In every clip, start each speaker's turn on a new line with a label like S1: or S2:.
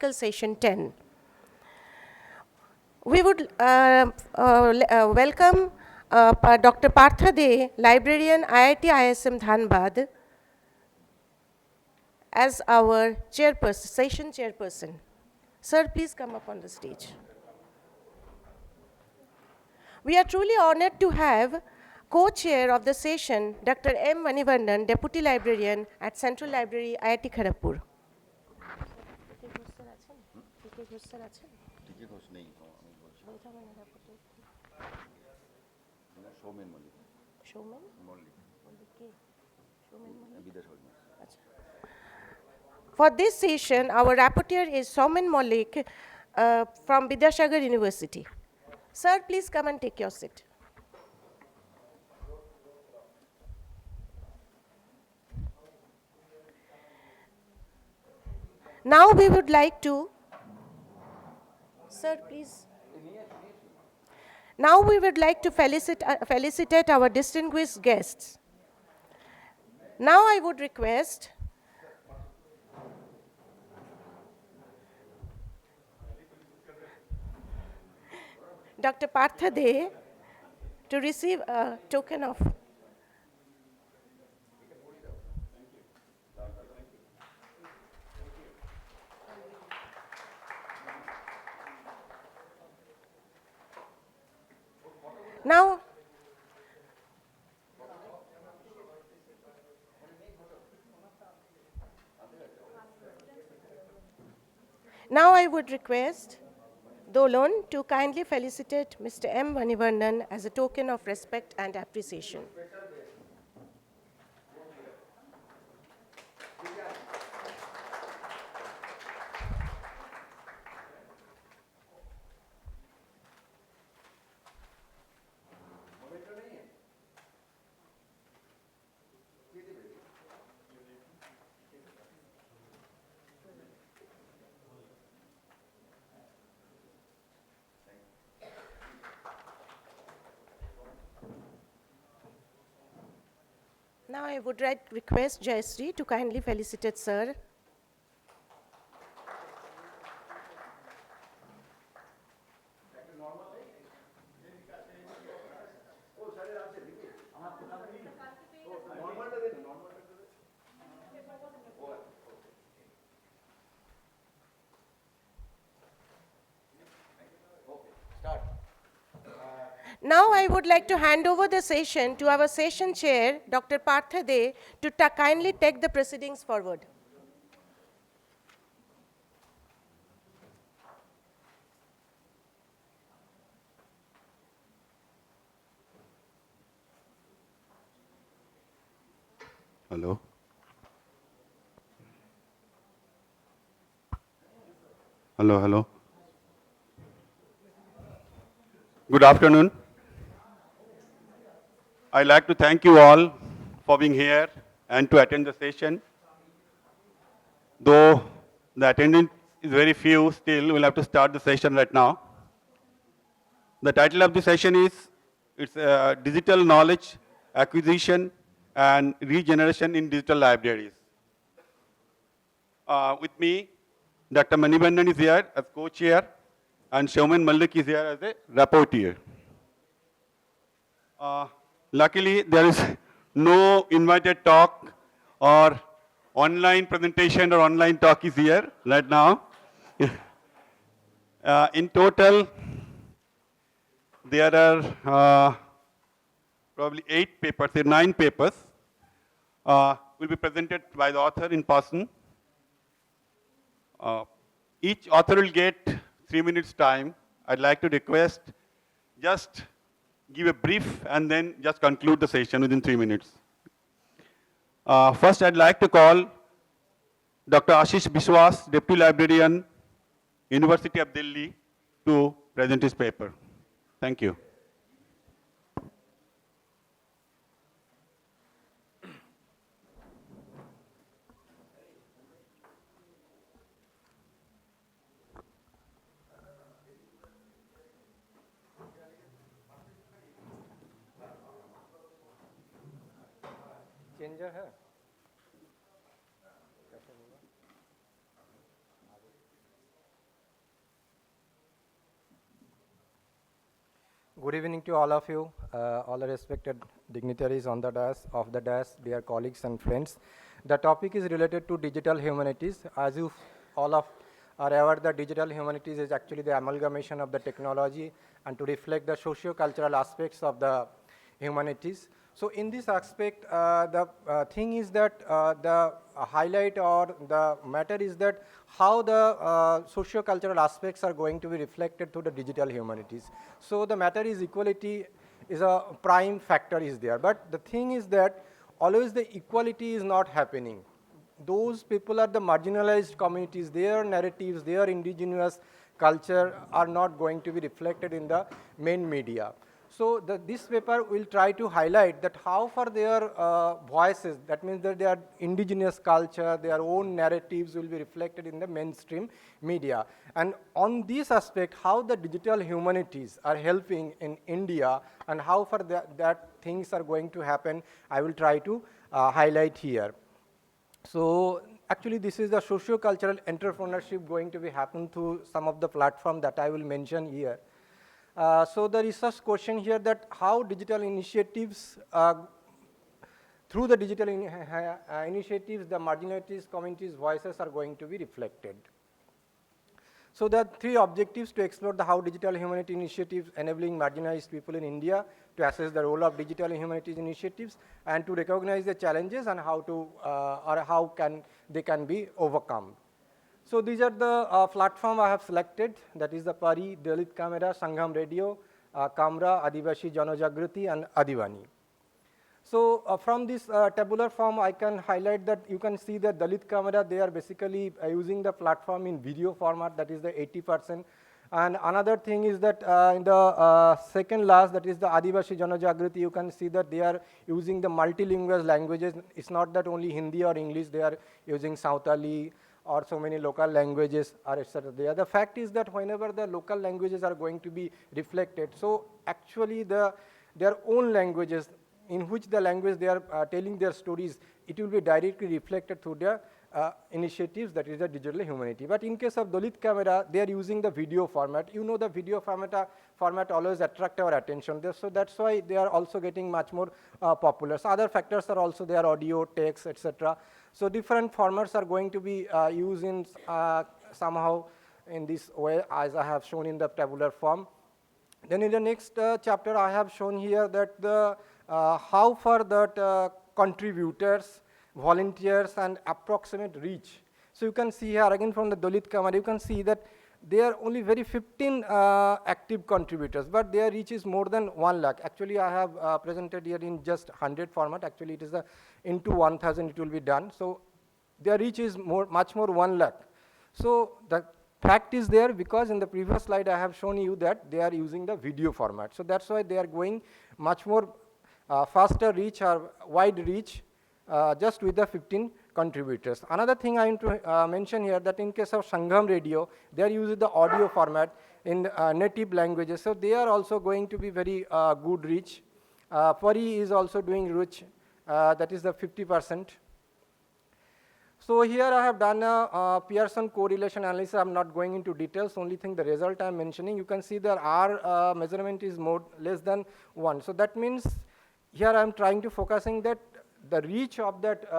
S1: Article Session 10. We would welcome Dr. Partha De, librarian, IIT ISM Dhanbad, as our chairperson, session chairperson. Sir, please come up on the stage. We are truly honored to have co-chair of the session, Dr. M. Manivandan, Deputy Librarian at Central Library, IIT Kharagpur. For this session, our rapporteur is Soumen Malik from Vidyasagar University. Sir, please come and take your seat. Now we would like to, sir, please. Now we would like to felicitate our distinguished guests. Now I would request Dr. Partha De to receive a token of Now I would request Dolon to kindly felicitate Mr. M. Manivandan as a token of respect and appreciation. Now I would request Jayasree to kindly felicitate Sir. Now I would like to hand over the session to our session chair, Dr. Partha De, to kindly take the proceedings forward.
S2: Hello. Hello. Good afternoon. I'd like to thank you all for being here and to attend the session. Though the attendance is very few, still we'll have to start the session right now. The title of the session is Digital Knowledge Acquisition and Regeneration in Digital Libraries. With me, Dr. Manivandan is here as co-chair and Soumen Malik is here as a rapporteur. Luckily, there is no invited talk or online presentation or online talk is here right now. In total, there are probably 9 papers will be presented by the author in person. Each author will get 3 minutes time. I'd like to request just give a brief and then just conclude the session within 3 minutes. First, I'd like to call Dr. Ashish Biswas, Deputy Librarian, University of Delhi, to present his paper. Thank you.
S3: Changer है Good evening to all of you, all the respected dignitaries on the dais, dear colleagues and friends. The topic is related to digital humanities. As you all of are aware, the digital humanities is actually the amalgamation of the technology and to reflect the socio-cultural aspects of the humanities. So in this aspect, the thing is that the highlight or the matter is that how the socio-cultural aspects are going to be reflected through the digital humanities. So the matter is equality is a prime factor is there. But the thing is that always the equality is not happening. Those people are the marginalized communities, their narratives, their indigenous culture are not going to be reflected in the main media. So this paper will try to highlight that how far their voices, that means that their indigenous culture, their own narratives will be reflected in the mainstream media. And on this aspect, how the digital humanities are helping in India and how far that things are going to happen, I will try to highlight here. So actually this is the socio-cultural entrepreneurship going to be happen through some of the platform that I will mention here. So the research question here that how digital initiatives, through the digital initiatives, the marginalized communities' voices are going to be reflected. So there are three objectives to explore the how digital humanity initiatives enabling marginalized people in India, to assess the role of digital humanities initiatives, and to recognize the challenges and how to, or how they can be overcome. So these are the platform I have selected, that is the Pari, Dalit Camera, Sangham Radio, Kamra, Adivashi Janajagriti, and Adivani. So from this tabular form, I can highlight that you can see that Dalit Camera, they are basically using the platform in video format, that is the 80%. And another thing is that in the second last, that is the Adivashi Janajagriti, you can see that they are using the multilingual languages. It's not that only Hindi or English, they are using Sautali, or so many local languages, or etc. The other fact is that whenever the local languages are going to be reflected, so actually their own languages, in which the language they are telling their stories, it will be directly reflected through their initiatives, that is the digital humanity. But in case of Dalit Camera, they are using the video format. You know the video format always attract our attention. So that's why they are also getting much more popular. So other factors are also there, audio, text, etc. So different formats are going to be used in somehow in this way, as I have shown in the tabular form. Then in the next chapter, I have shown here that the how far that contributors, volunteers, and approximate reach. So you can see here again from the Dalit Camera, you can see that there are only very 15 active contributors, but their reach is more than 1 lakh. Actually, I have presented here in just 100 format. Actually, it is into 1,000 it will be done. So their reach is much more 1 lakh. So the fact is there because in the previous slide I have shown you that they are using the video format. So that's why they are going much more faster reach or wide reach just with the 15 contributors. Another thing I want to mention here that in case of Sangham Radio, they are using the audio format in native languages. So they are also going to be very good reach. Pari is also doing reach, that is the 50%. So here I have done a Pearson correlation analysis. I'm not going into details. Only thing the result I'm mentioning, you can see that R measurement is less than 1. So that means here I'm trying to focusing that the reach of that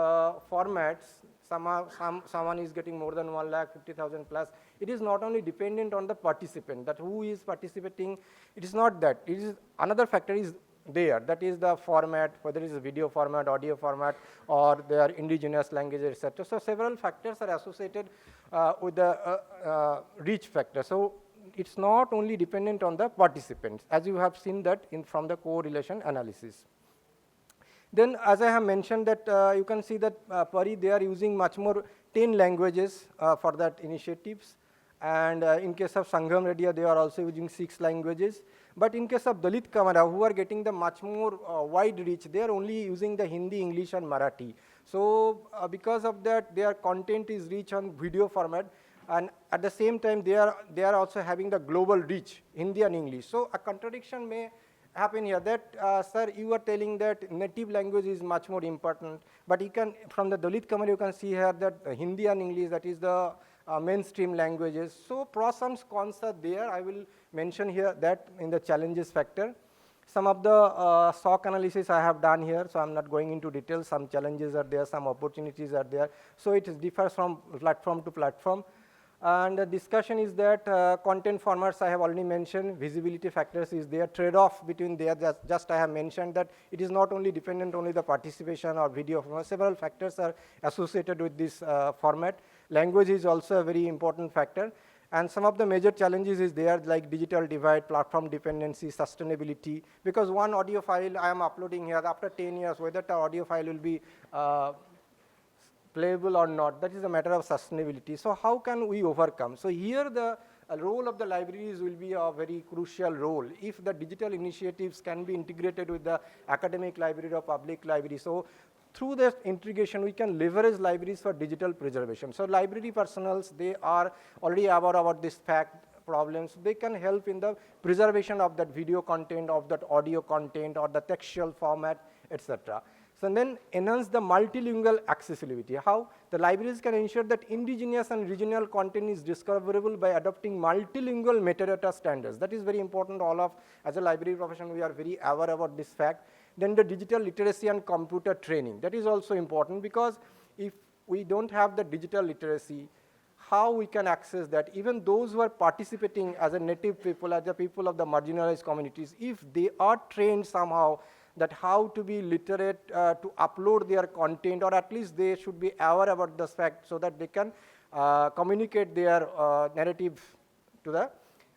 S3: formats, someone is getting more than 1,50,000 plus. It is not only dependent on the participant, that who is participating. It is not that. It is another factor is there. That is the format, whether it is a video format, audio format, or their indigenous languages, etc. So several factors are associated with the reach factor. So it's not only dependent on the participants, as you have seen that from the correlation analysis. Then, as I have mentioned that you can see that Pari, they are using much more 10 languages for that initiatives. And in case of Sangham Radio, they are also using 6 languages. But in case of Dalit Camera, who are getting the much more wide reach, they are only using the Hindi, English, and Marathi. So because of that, their content is rich on video format. And at the same time, they are also having the global reach, Hindi and English. So a contradiction may happen here that, sir, you are telling that native language is much more important, but you can, from the Dalit Camera, you can see here that Hindi and English, that is the mainstream languages. So pros and cons are there. I will mention here that in the challenges factor. Some of the SOC analysis I have done here, so I'm not going into details. Some challenges are there, some opportunities are there. So it differs from platform to platform. And the discussion is that content formats I have already mentioned, visibility factors is there, trade-off between there, just I have mentioned that it is not only dependent only the participation or video format, several factors are associated with this format. Language is also a very important factor. And some of the major challenges is there like digital divide, platform dependency, sustainability, because one audio file I am uploading here after 10 years, whether the audio file will be playable or not, that is a matter of sustainability. So how can we overcome? So here the role of the libraries will be a very crucial role if the digital initiatives can be integrated with the academic library or public library. So through this integration, we can leverage libraries for digital preservation. So library personnels, they are already aware about this fact, problems. They can help in the preservation of that video content, of that audio content, or the textual format, etc. So then enhance the multilingual accessibility. How? The libraries can ensure that indigenous and regional content is discoverable by adopting multilingual metadata standards. That is very important. All of, as a library profession, we are very aware about this fact. Then the digital literacy and computer training. That is also important because if we don't have the digital literacy, how we can access that? Even those who are participating as a native people, as a people of the marginalized communities, if they are trained somehow that how to be literate to upload their content, or at least they should be aware about this fact so that they can communicate their narrative to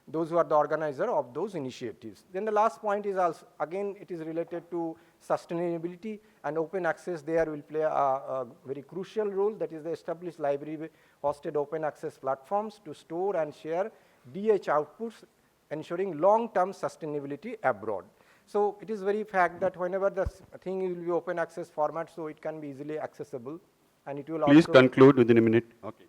S3: those who are the organizer of those initiatives. Then the last point is also, again, it is related to sustainability and open access. There will play a very crucial role, that is the established library hosted open access platforms to store and share DH outputs, ensuring long-term sustainability abroad. So it is very fact that whenever the thing will be open access format, so it can be easily accessible, and it will
S2: Please
S3: also
S2: conclude within a minute. Okay.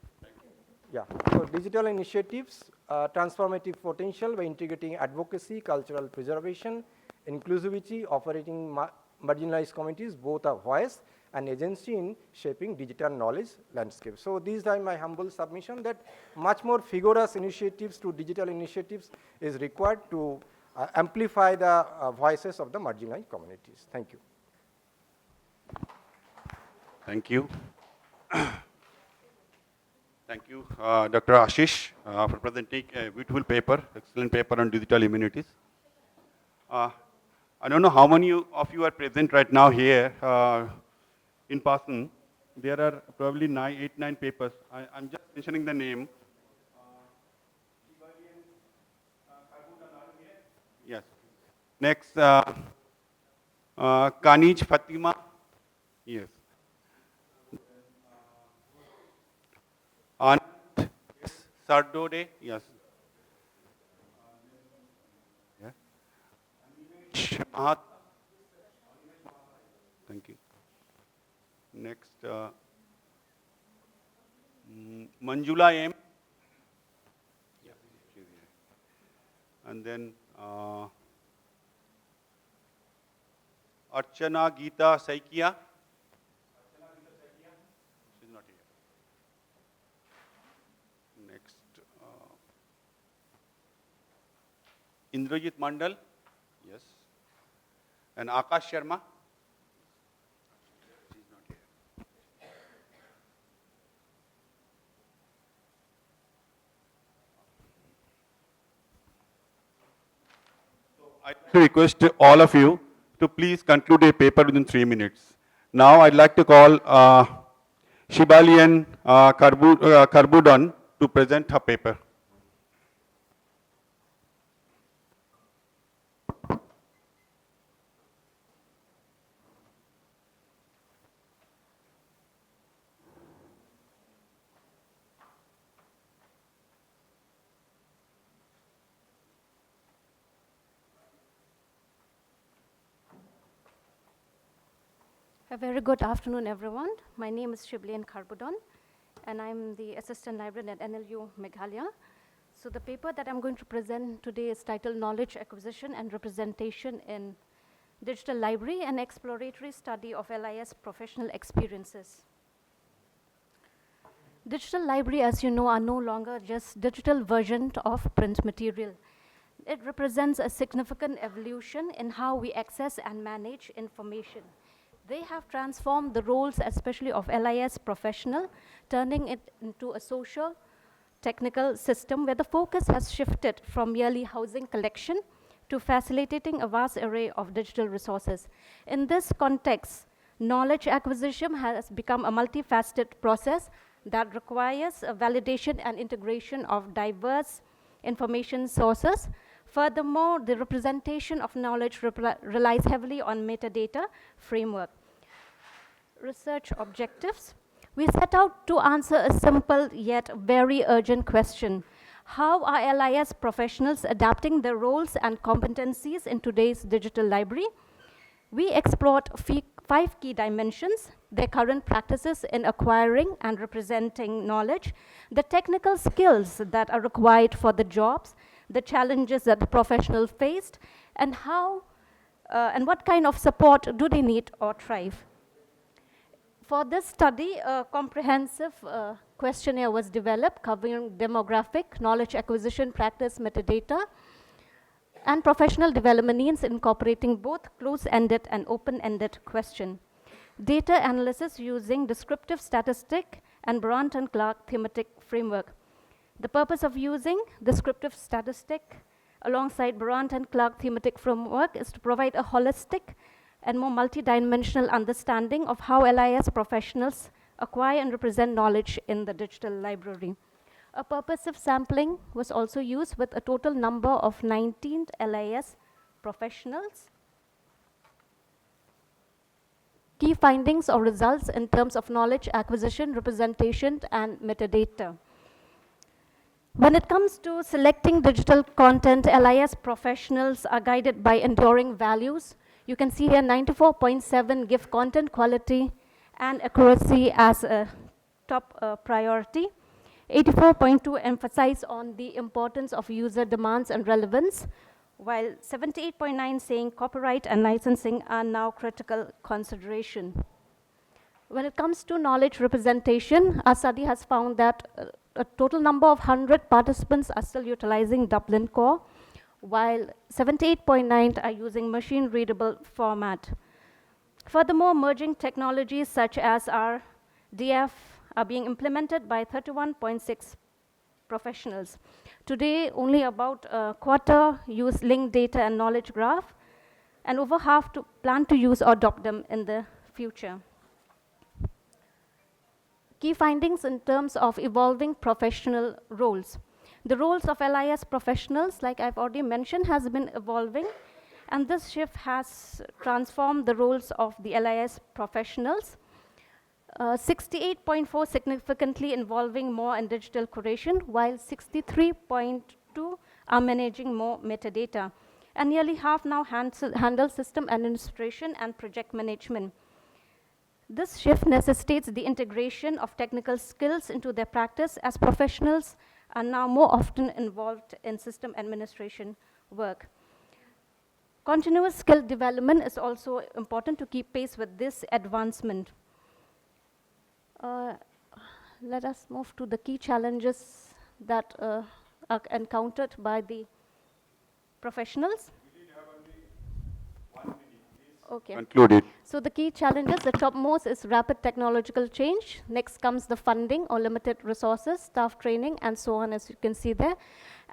S3: yeah. So digital initiatives, transformative potential by integrating advocacy, cultural preservation, inclusivity, operating marginalized communities, both a voice and agency in shaping digital knowledge landscape. So these are my humble submission that much more vigorous initiatives to digital initiatives is required to amplify the voices of the marginalized communities. Thank you.
S2: Thank you. Thank you, Dr. Ashish, for presenting a beautiful paper, excellent paper on digital immunities. I don't know how many of you are present right now here in person. There are probably 8, 9 papers. I'm just mentioning the name. Yes. Next, Kanij Fatima. Yes. Anand Sardode. Yes. Yeah. Thank you. Next, Manjula M. Yeah, she's here. And then Archana Geeta Saikia. She's not here. Next, Indrajit Mandal. Yes. And Akash Sharma. She's not here. So I request all of you to please conclude a paper within 3 minutes. Now I'd like to call Shibalian Karbudon to present her paper.
S4: A very good afternoon, everyone. My name is Shibalian Karbudon, and I'm the Assistant Librarian at NLU Meghalaya. So the paper that I'm going to present today is titled Knowledge Acquisition and Representation in Digital Library, an Exploratory Study of LIS Professional Experiences. Digital library, as you know, are no longer just digital version of print material. It represents a significant evolution in how we access and manage information. They have transformed the roles, especially of LIS professional, turning it into a social, technical system where the focus has shifted from merely housing collection to facilitating a vast array of digital resources. In this context, knowledge acquisition has become a multifaceted process that requires a validation and integration of diverse information sources. Furthermore, the representation of knowledge relies heavily on metadata framework. Research objectives. We set out to answer a simple yet very urgent question. How are LIS professionals adapting their roles and competencies in today's digital library? We explored 5 key dimensions: their current practices in acquiring and representing knowledge, the technical skills that are required for the jobs, the challenges that the professional faced, and how and what kind of support do they need or thrive. For this study, a comprehensive questionnaire was developed covering demographic, knowledge acquisition, practice, metadata, and professional development needs, incorporating both close-ended and open-ended question. Data analysis using descriptive statistic and Brandt and Clark thematic framework. The purpose of using descriptive statistic alongside Brandt and Clark thematic framework is to provide a holistic and more multidimensional understanding of how LIS professionals acquire and represent knowledge in the digital library. A purposive sampling was also used with a total number of 19 LIS professionals. Key findings or results in terms of knowledge acquisition, representation, and metadata. When it comes to selecting digital content, LIS professionals are guided by enduring values. You can see here 94.7 give content quality and accuracy as a top priority. 84.2 emphasize on the importance of user demands and relevance, while 78.9 saying copyright and licensing are now critical consideration. When it comes to knowledge representation, our study has found that a total number of 100 participants are still utilizing Dublin Core, while 78.9 are using machine-readable format. Furthermore, emerging technologies such as RDF are being implemented by 31.6 professionals. Today, only about a quarter use linked data and knowledge graph, and over half plan to use or adopt them in the future. Key findings in terms of evolving professional roles. The roles of LIS professionals, like I've already mentioned, has been evolving, and this shift has transformed the roles of the LIS professionals. 68.4 significantly involving more in digital curation, while 63.2 are managing more metadata. And nearly half now handle system administration and project management. This shift necessitates the integration of technical skills into their practice, as professionals are now more often involved in system administration work. Continuous skill development is also important to keep pace with this advancement. Let us move to the key challenges that are encountered by the professionals. Okay.
S2: Conclude it.
S4: So the key challenges, the topmost is rapid technological change. Next comes the funding or limited resources, staff training, and so on, as you can see there.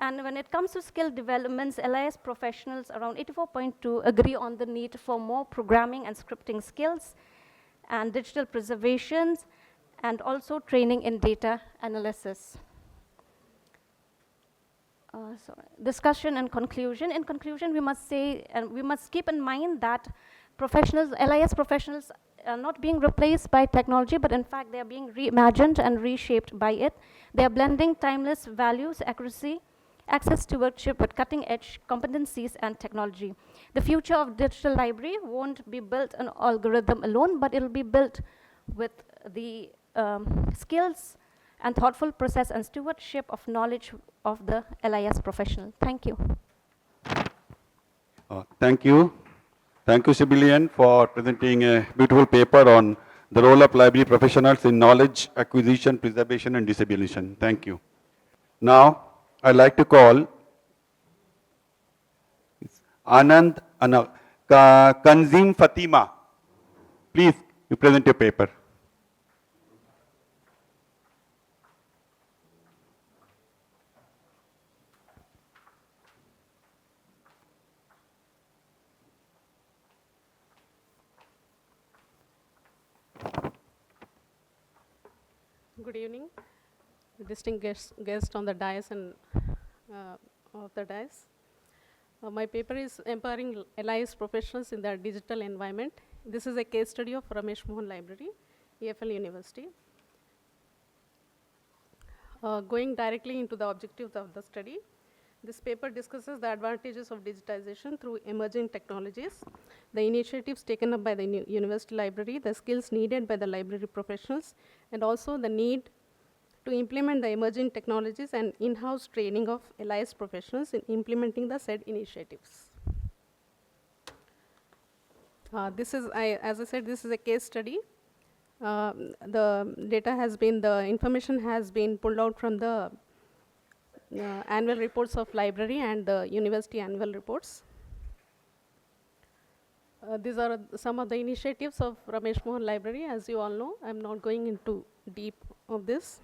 S4: And when it comes to skill developments, LIS professionals, around 84.2, agree on the need for more programming and scripting skills, and digital preservations, and also training in data analysis. Discussion and conclusion. In conclusion, we must say, and we must keep in mind that professionals, LIS professionals, are not being replaced by technology, but in fact, they are being reimagined and reshaped by it. They are blending timeless values, accuracy, access stewardship with cutting-edge competencies and technology. The future of digital library won't be built on algorithm alone, but it'll be built with the skills and thoughtful process and stewardship of knowledge of the LIS professional. Thank you.
S2: Thank you. Thank you, Sibylian, for presenting a beautiful paper on the role of library professionals in knowledge acquisition, preservation, and dissemination. Thank you. Now, I'd like to call Kanzim Fatima. Please, you present your paper.
S5: Good evening, distinguished guest on the dais and of the dais. My paper is Empowering LIS Professionals in the Digital Environment. This is a case study of Ramesh Mohan Library, EFL University. Going directly into the objectives of the study, this paper discusses the advantages of digitization through emerging technologies, the initiatives taken up by the university library, the skills needed by the library professionals, and also the need to implement the emerging technologies and in-house training of LIS professionals in implementing the said initiatives. As I said, this is a case study. The information has been pulled out from the annual reports of library and the university annual reports. These are some of the initiatives of Ramesh Mohan Library. As you all know, I'm not going into deep of this.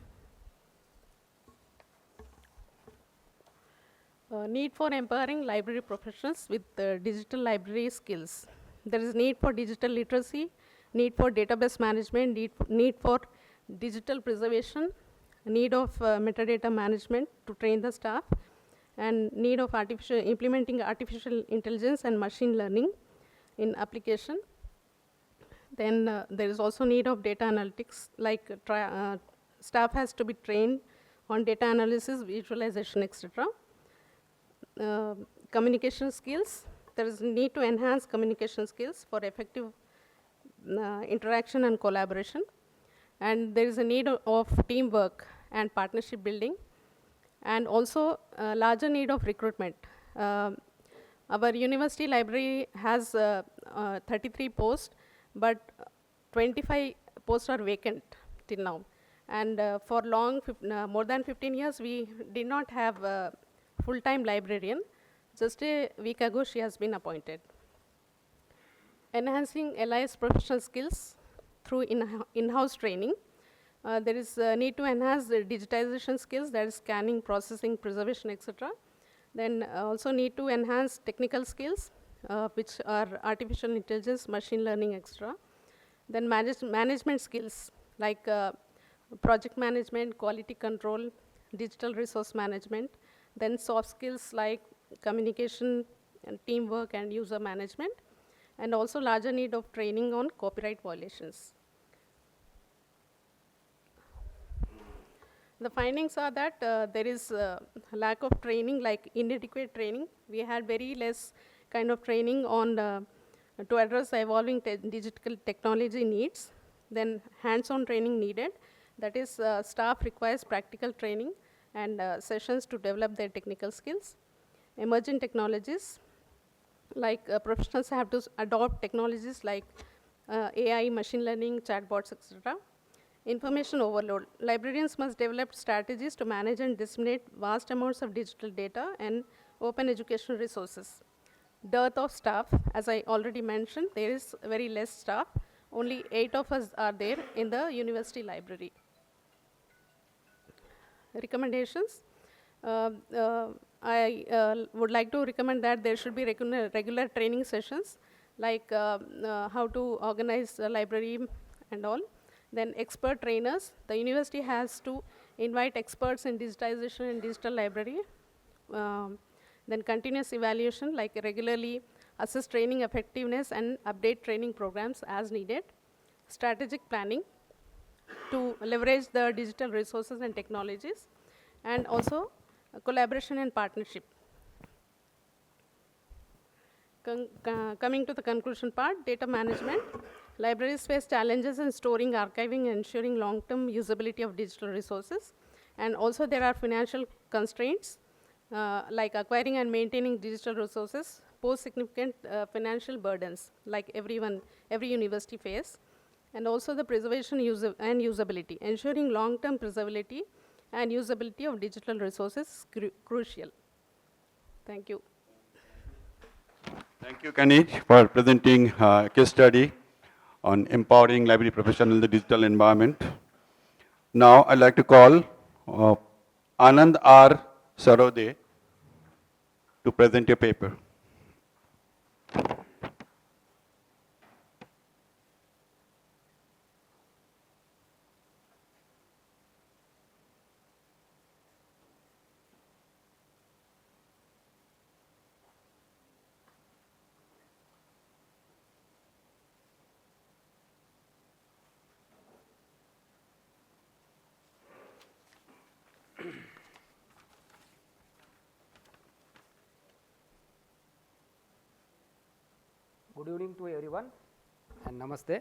S5: Need for empowering library professionals with digital library skills. There is need for digital literacy, need for database management, need for digital preservation, need of metadata management to train the staff, and need of implementing artificial intelligence and machine learning in application. Then there is also need of data analytics, like staff has to be trained on data analysis, visualization, etc. Communication skills, there is need to enhance communication skills for effective interaction and collaboration. And there is a need of teamwork and partnership building, and also a larger need of recruitment. Our university library has 33 posts, but 25 posts are vacant till now. And for more than 15 years, we did not have a full-time librarian. Just a week ago, she has been appointed. Enhancing LIS professional skills through in-house training. There is a need to enhance the digitization skills, that is scanning, processing, preservation, etc. Then also need to enhance technical skills, which are artificial intelligence, machine learning, etc. Then management skills, like project management, quality control, digital resource management. Then soft skills like communication and teamwork and user management. And also larger need of training on copyright violations. The findings are that there is a lack of training, like inadequate training. We had very less kind of training on to address the evolving digital technology needs. Then hands-on training needed. That is, staff requires practical training and sessions to develop their technical skills. Emerging technologies, like professionals have to adopt technologies like AI, machine learning, chatbots, etc. Information overload. Librarians must develop strategies to manage and disseminate vast amounts of digital data and open educational resources. Dearth of staff, as I already mentioned, there is very less staff. Only 8 of us are there in the university library. Recommendations. I would like to recommend that there should be regular training sessions, like how to organize the library and all. Then expert trainers. The university has to invite experts in digitization and digital library. Then continuous evaluation, like regularly assess training effectiveness and update training programs as needed. Strategic planning to leverage the digital resources and technologies, and also collaboration and partnership. Coming to the conclusion part, data management. Libraries face challenges in storing, archiving, and ensuring long-term usability of digital resources. And also there are financial constraints, like acquiring and maintaining digital resources pose significant financial burdens, like every university face. and also the preservation and usability. Ensuring long-term preservability and usability of digital resources is crucial. Thank you.
S2: Thank you, Kanij, for presenting a case study on empowering library professionals in the digital environment. Now, I'd like to call Anand R. Sarode to present your paper.
S6: Good evening to everyone and namaste.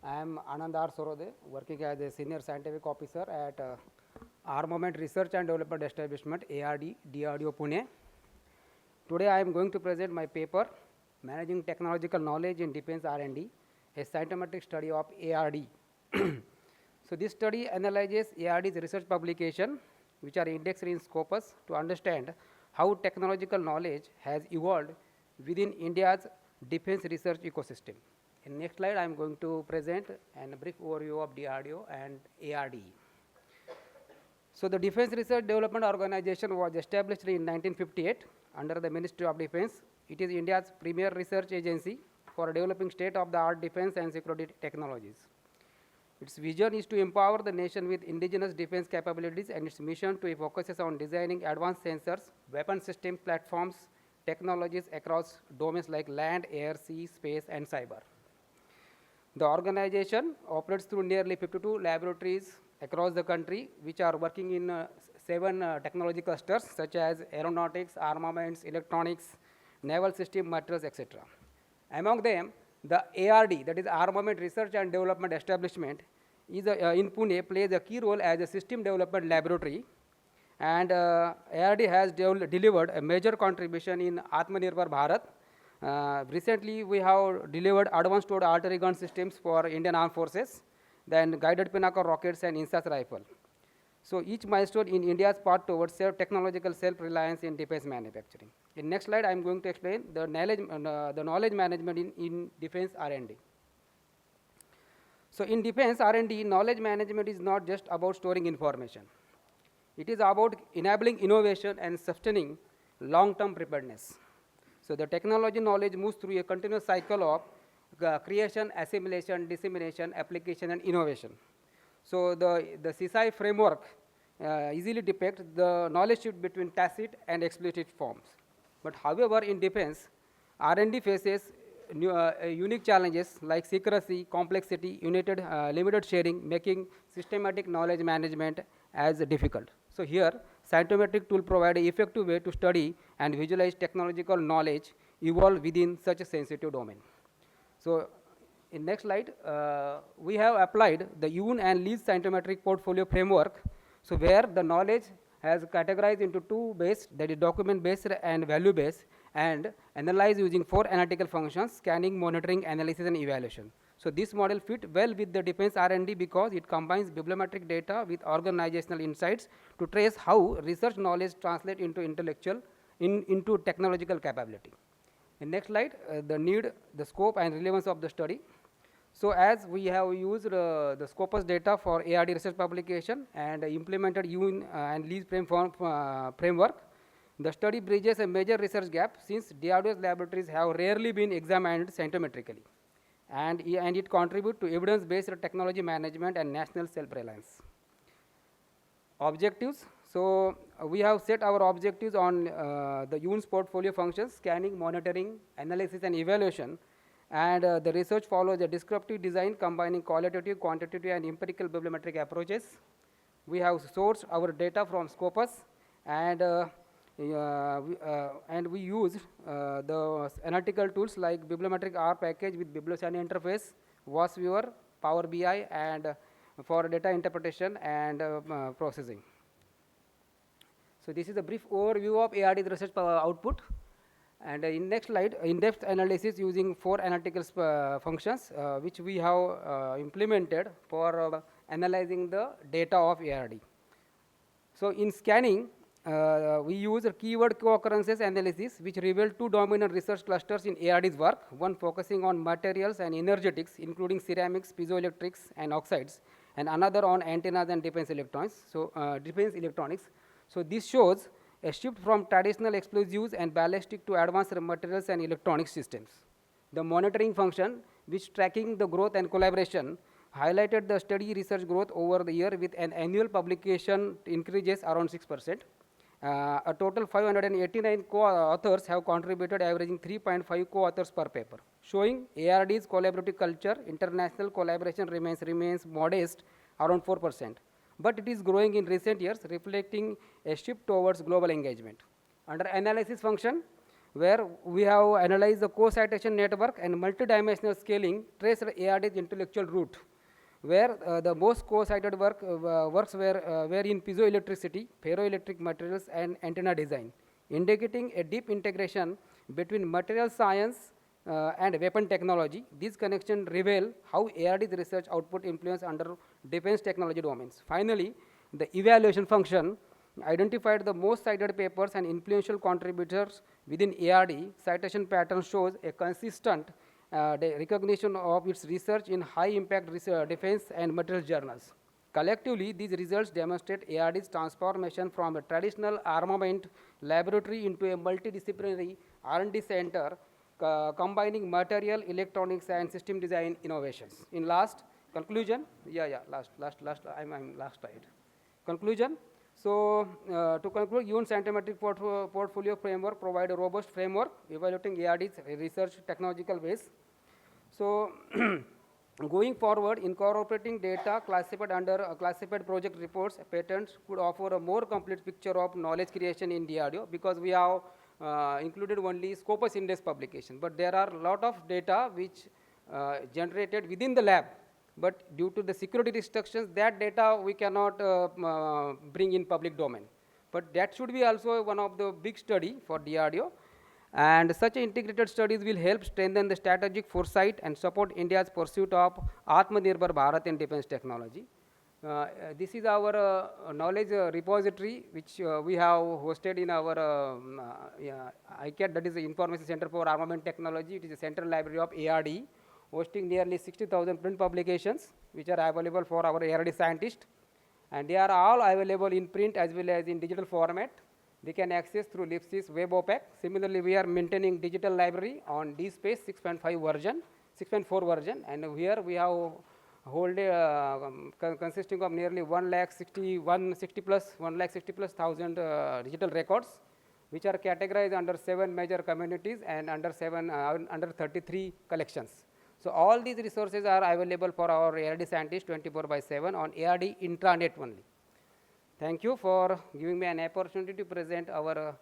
S6: I am Anand R. Sarode, working as a senior scientific officer at Armament Research and Development Establishment, ARD, DRDO, Pune. Today I am going to present my paper, Managing Technological Knowledge in Defense R&D, a scientific study of ARD. So this study analyzes ARD's research publication, which are indexed in Scopus, to understand how technological knowledge has evolved within India's defense research ecosystem. In next slide, I am going to present a brief overview of DRDO and ARD. So the Defense Research Development Organization was established in 1958 under the Ministry of Defense. It is India's premier research agency for developing state-of-the-art defense and security technologies. Its vision is to empower the nation with indigenous defense capabilities, and its mission to focuses on designing advanced sensors, weapon system platforms, technologies across domains like land, air, sea, space, and cyber. The organization operates through nearly 52 laboratories across the country, which are working in 7 technology clusters such as aeronautics, armaments, electronics, naval system, materials, etc. Among them, the ARD, that is Armament Research and Development Establishment, is in Pune, plays a key role as a system development laboratory, and ARD has delivered a major contribution in Atmanirbhar Bharat. Recently, we have delivered advanced towed artillery gun systems for Indian Armed Forces, then guided Pinaka rockets and INSAS rifle. So each milestone in India's path towards technological self-reliance in defense manufacturing. In next slide, I am going to explain the knowledge management in defense R&D. So in defense R&D, knowledge management is not just about storing information. It is about enabling innovation and sustaining long-term preparedness. So the technology knowledge moves through a continuous cycle of creation, assimilation, dissemination, application, and innovation. So the CSI framework easily depicts the knowledge shift between tacit and explicit forms. But however, in defense, R&D faces unique challenges like secrecy, complexity, limited sharing, making systematic knowledge management as difficult. So here, scientometric tool provide an effective way to study and visualize technological knowledge evolved within such a sensitive domain. So in next slide, we have applied the Yoon and Lee's scientometric portfolio framework, so where the knowledge has categorized into 2 based, that is document based and value based, and analyzed using 4 analytical functions: scanning, monitoring, analysis, and evaluation. So this model fit well with the defense R&D because it combines bibliometric data with organizational insights to trace how research knowledge translate into into technological capability. In next slide, the scope and relevance of the study. So as we have used the Scopus data for ARD research publication and implemented Yoon and Lee's framework, the study bridges a major research gap since DRDO's laboratories have rarely been examined scientometrically, and it contributes to evidence-based technology management and national self-reliance. Objectives. So we have set our objectives on the Yoon's portfolio functions: scanning, monitoring, analysis, and evaluation. And the research follows a descriptive design combining qualitative, quantitative, and empirical bibliometric approaches. We have sourced our data from Scopus, and we use the analytical tools like bibliometric R package with BiblioShiny interface, WAS Viewer, Power BI, and for data interpretation and processing. So this is a brief overview of ARD's research output. And in next slide, in-depth analysis using 4 analytical functions, which we have implemented for analyzing the data of ARD. So in scanning, we use a keyword co-occurrences analysis, which revealed 2 dominant research clusters in ARD's work, one focusing on materials and energetics, including ceramics, piezoelectrics, and oxides, and another on antennas and defense electronics. So this shows a shift from traditional explosives and ballistic to advanced materials and electronic systems. The monitoring function, which tracking the growth and collaboration, highlighted the steady research growth over the year with an annual publication increases around 6%. A total 589 co-authors have contributed, averaging 3.5 co-authors per paper, showing ARD's collaborative culture. International collaboration remains modest, around 4%, but it is growing in recent years, reflecting a shift towards global engagement. Under analysis function, where we have analyzed the co-citation network and multidimensional scaling, traced ARD's intellectual root, where the most co-cited works were in piezoelectricity, ferroelectric materials, and antenna design, indicating a deep integration between material science and weapon technology. These connections reveal how ARD's research output influence under defense technology domains. Finally, the evaluation function identified the most cited papers and influential contributors within ARD. Citation pattern shows a consistent recognition of its research in high-impact defense and materials journals. Collectively, these results demonstrate ARD's transformation from a traditional armament laboratory into a multidisciplinary R&D center, combining material, electronics, and system design innovations. In last conclusion, last slide. Conclusion. So, to conclude, UN Scientific Portfolio Framework provide a robust framework evaluating ARD's research technological base. So, going forward, incorporating data classified under classified project reports, patents could offer a more complete picture of knowledge creation in DRDO, because we have included only Scopus Index publication, but there are a lot of data which generated within the lab, but due to the security restrictions, that data we cannot bring in public domain. But that should be also one of the big study for DRDO, and such integrated studies will help strengthen the strategic foresight and support India's pursuit of Atmanirbhar Bharat in defense technology. This is our knowledge repository, which we have hosted in our ICAT, that is the Information Center for Armament Technology. It is a central library of ARD, hosting nearly 60,000 print publications, which are available for our ARD scientists. And they are all available in print as well as in digital format. They can access through Lipsys Web OPAC. Similarly, we are maintaining digital library on DSpace 6.4 version, and here we have consisting of nearly 160 plus thousand digital records, which are categorized under 7 major communities and under 33 collections. So all these resources are available for our ARD scientists 24/7 on ARD intranet only. Thank you for giving me an opportunity to present our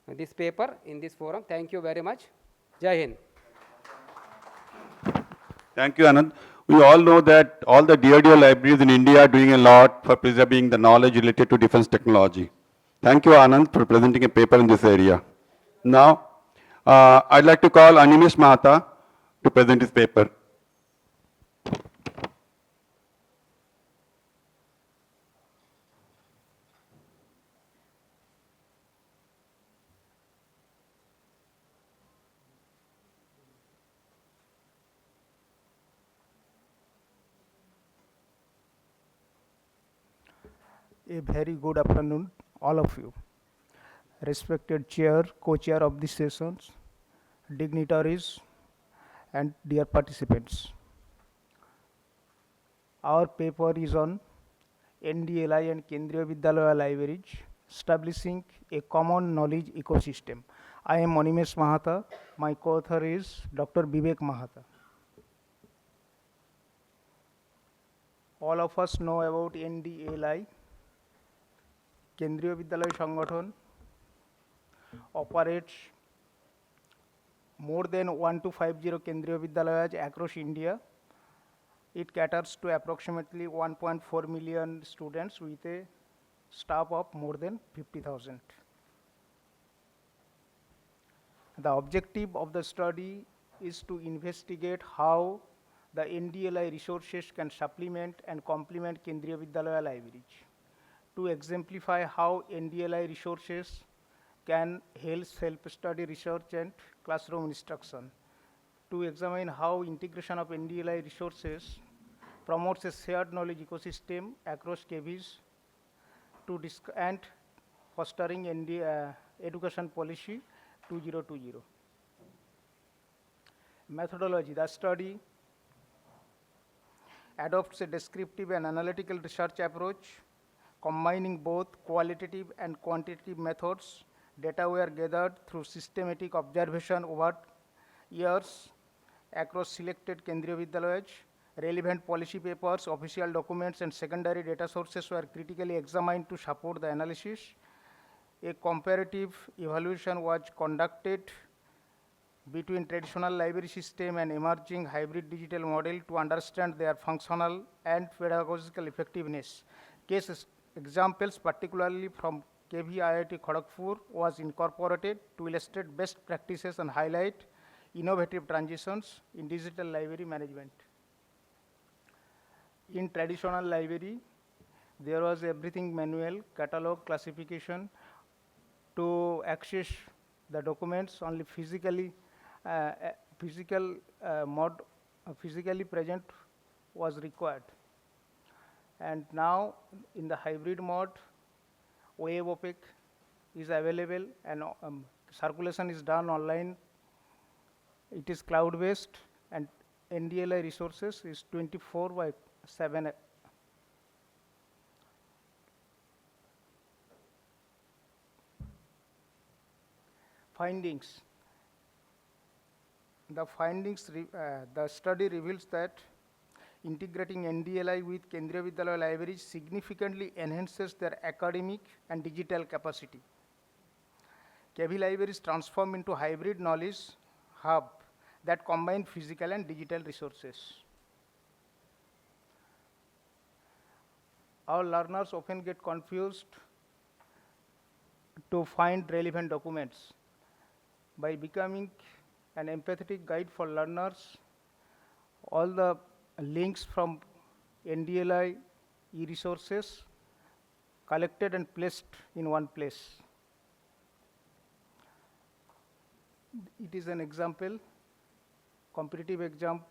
S6: this paper in this forum. Thank you very much. Jai Hind.
S2: Thank you, Anand. We all know that all the DRDO libraries in India are doing a lot for preserving the knowledge related to defense technology. Thank you, Anand, for presenting a paper in this area. Now, I'd like to call Animesh Mahata to present his paper.
S7: A very good afternoon, all of you. Respected chair, co-chair of these sessions, dignitaries, and dear participants. Our paper is on NDLI and Kendriya Vidyalaya libraries, establishing a common knowledge ecosystem. I am Animesh Mahata. My co-author is Dr. Vivek Mahata. All of us know about NDLI. Kendriya Vidyalaya Sangathan operates more than 1250 Kendriya Vidyalayas across India. It caters to approximately 1.4 million students with a staff of more than 50,000. The objective of the study is to investigate how the NDLI resources can supplement and complement Kendriya Vidyalaya libraries, to exemplify how NDLI resources can help self-study research and classroom instruction, to examine how integration of NDLI resources promotes a shared knowledge ecosystem across KVs, and fostering education policy 2020. Methodology: the study adopts a descriptive and analytical research approach, combining both qualitative and quantitative methods. Data were gathered through systematic observation over years across selected Kendriya Vidyalayas. Relevant policy papers, official documents, and secondary data sources were critically examined to support the analysis. A comparative evaluation was conducted between traditional library system and emerging hybrid digital model to understand their functional and pedagogical effectiveness. Case examples, particularly from KV IIT Kharagpur, was incorporated to illustrate best practices and highlight innovative transitions in digital library management. In traditional library, there was everything manual, catalog, classification. To access the documents, only physically physically present was required. And now in the hybrid mode, web OPEC is available and circulation is done online. It is cloud-based and NDLI resources is 24/7. Findings. The study reveals that integrating NDLI with Kendriya Vidyalaya libraries significantly enhances their academic and digital capacity. KV libraries transform into hybrid knowledge hub that combine physical and digital resources. Our learners often get confused to find relevant documents. By becoming an empathetic guide for learners, all the links from NDLI e-resources collected and placed in one place. It is an example, competitive exam,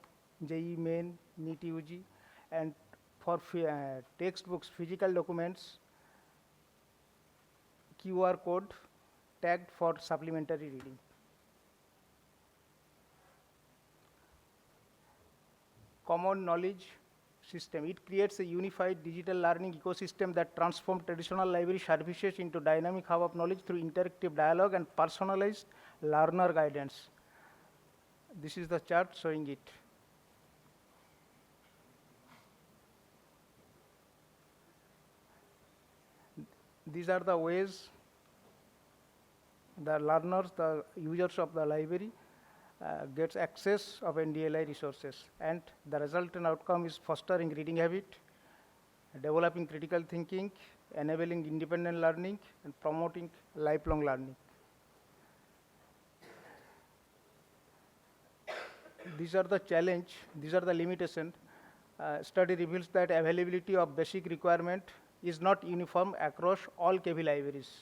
S7: JEE Main, NEET UG, and for textbooks, physical documents, QR code tagged for supplementary reading. Common knowledge system. It creates a unified digital learning ecosystem that transforms traditional library services into dynamic hub of knowledge through interactive dialogue and personalized learner guidance. This is the chart showing it. These are the ways the learners, the users of the library gets access of NDLI resources, and the resultant outcome is fostering reading habit, developing critical thinking, enabling independent learning, and promoting lifelong learning. These are the challenge, these are the limitation. Study reveals that availability of basic requirement is not uniform across all KV libraries.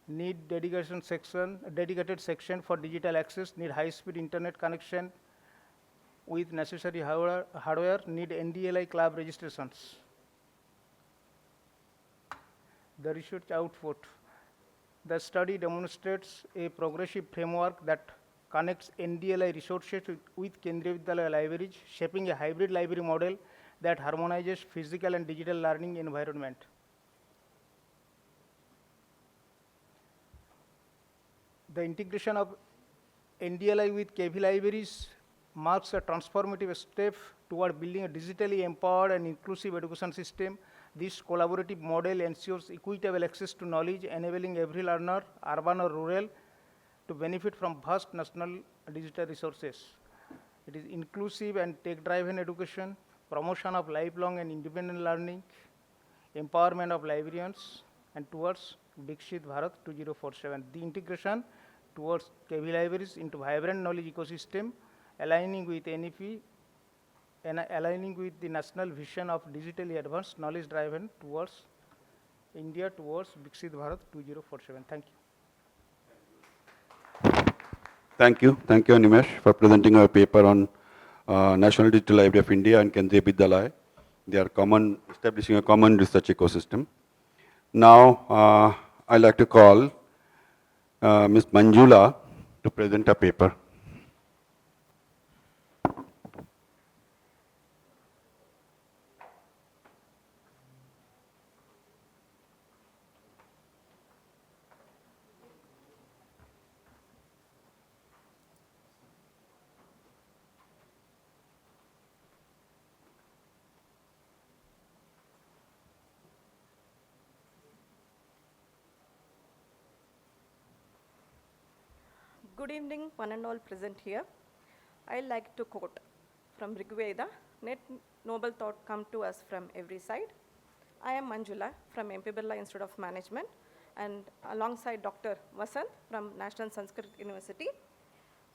S7: Need dedicated section for digital access, need high-speed internet connection with necessary hardware, need NDLI club registrations. The research output. The study demonstrates a progressive framework that connects NDLI resources with Kendriya Vidyalaya libraries, shaping a hybrid library model that harmonizes physical and digital learning environment. The integration of NDLI with KV libraries marks a transformative step toward building a digitally empowered and inclusive education system. This collaborative model ensures equitable access to knowledge, enabling every learner, urban or rural, to benefit from vast national digital resources. It is inclusive and tech-driven education, promotion of lifelong and independent learning, empowerment of librarians, and towards Dikshit Bharat 2047. The integration towards KB libraries into vibrant knowledge ecosystem, aligning with NEP and aligning with the national vision of digitally advanced knowledge driven towards India towards Viksit Bharat 2047. Thank you.
S2: Thank you. Thank you, Animesh, for presenting our paper on National Digital Library of India and Kendriya Vidyalaya. They are establishing a common research ecosystem. Now, I'd like to call Ms. Manjula to present a paper.
S8: Good evening, one and all present here. I like to quote from Rigveda, "Net noble thought come to us from every side." I am Manjula from MP Birla Institute of Management, and alongside Dr. Vasant from National Sanskrit University,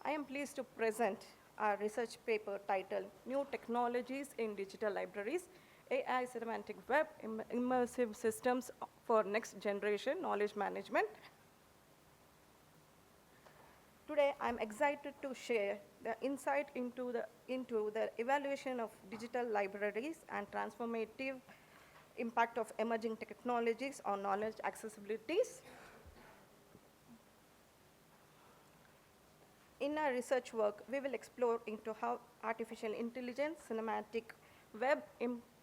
S8: I am pleased to present our research paper titled New Technologies in Digital Libraries, AI Semantic Web, Immersive Systems for Next Generation Knowledge Management. Today, I'm excited to share the insight into the evaluation of digital libraries and transformative impact of emerging technologies on knowledge accessibilities. In our research work, we will explore into how artificial intelligence, cinematic web,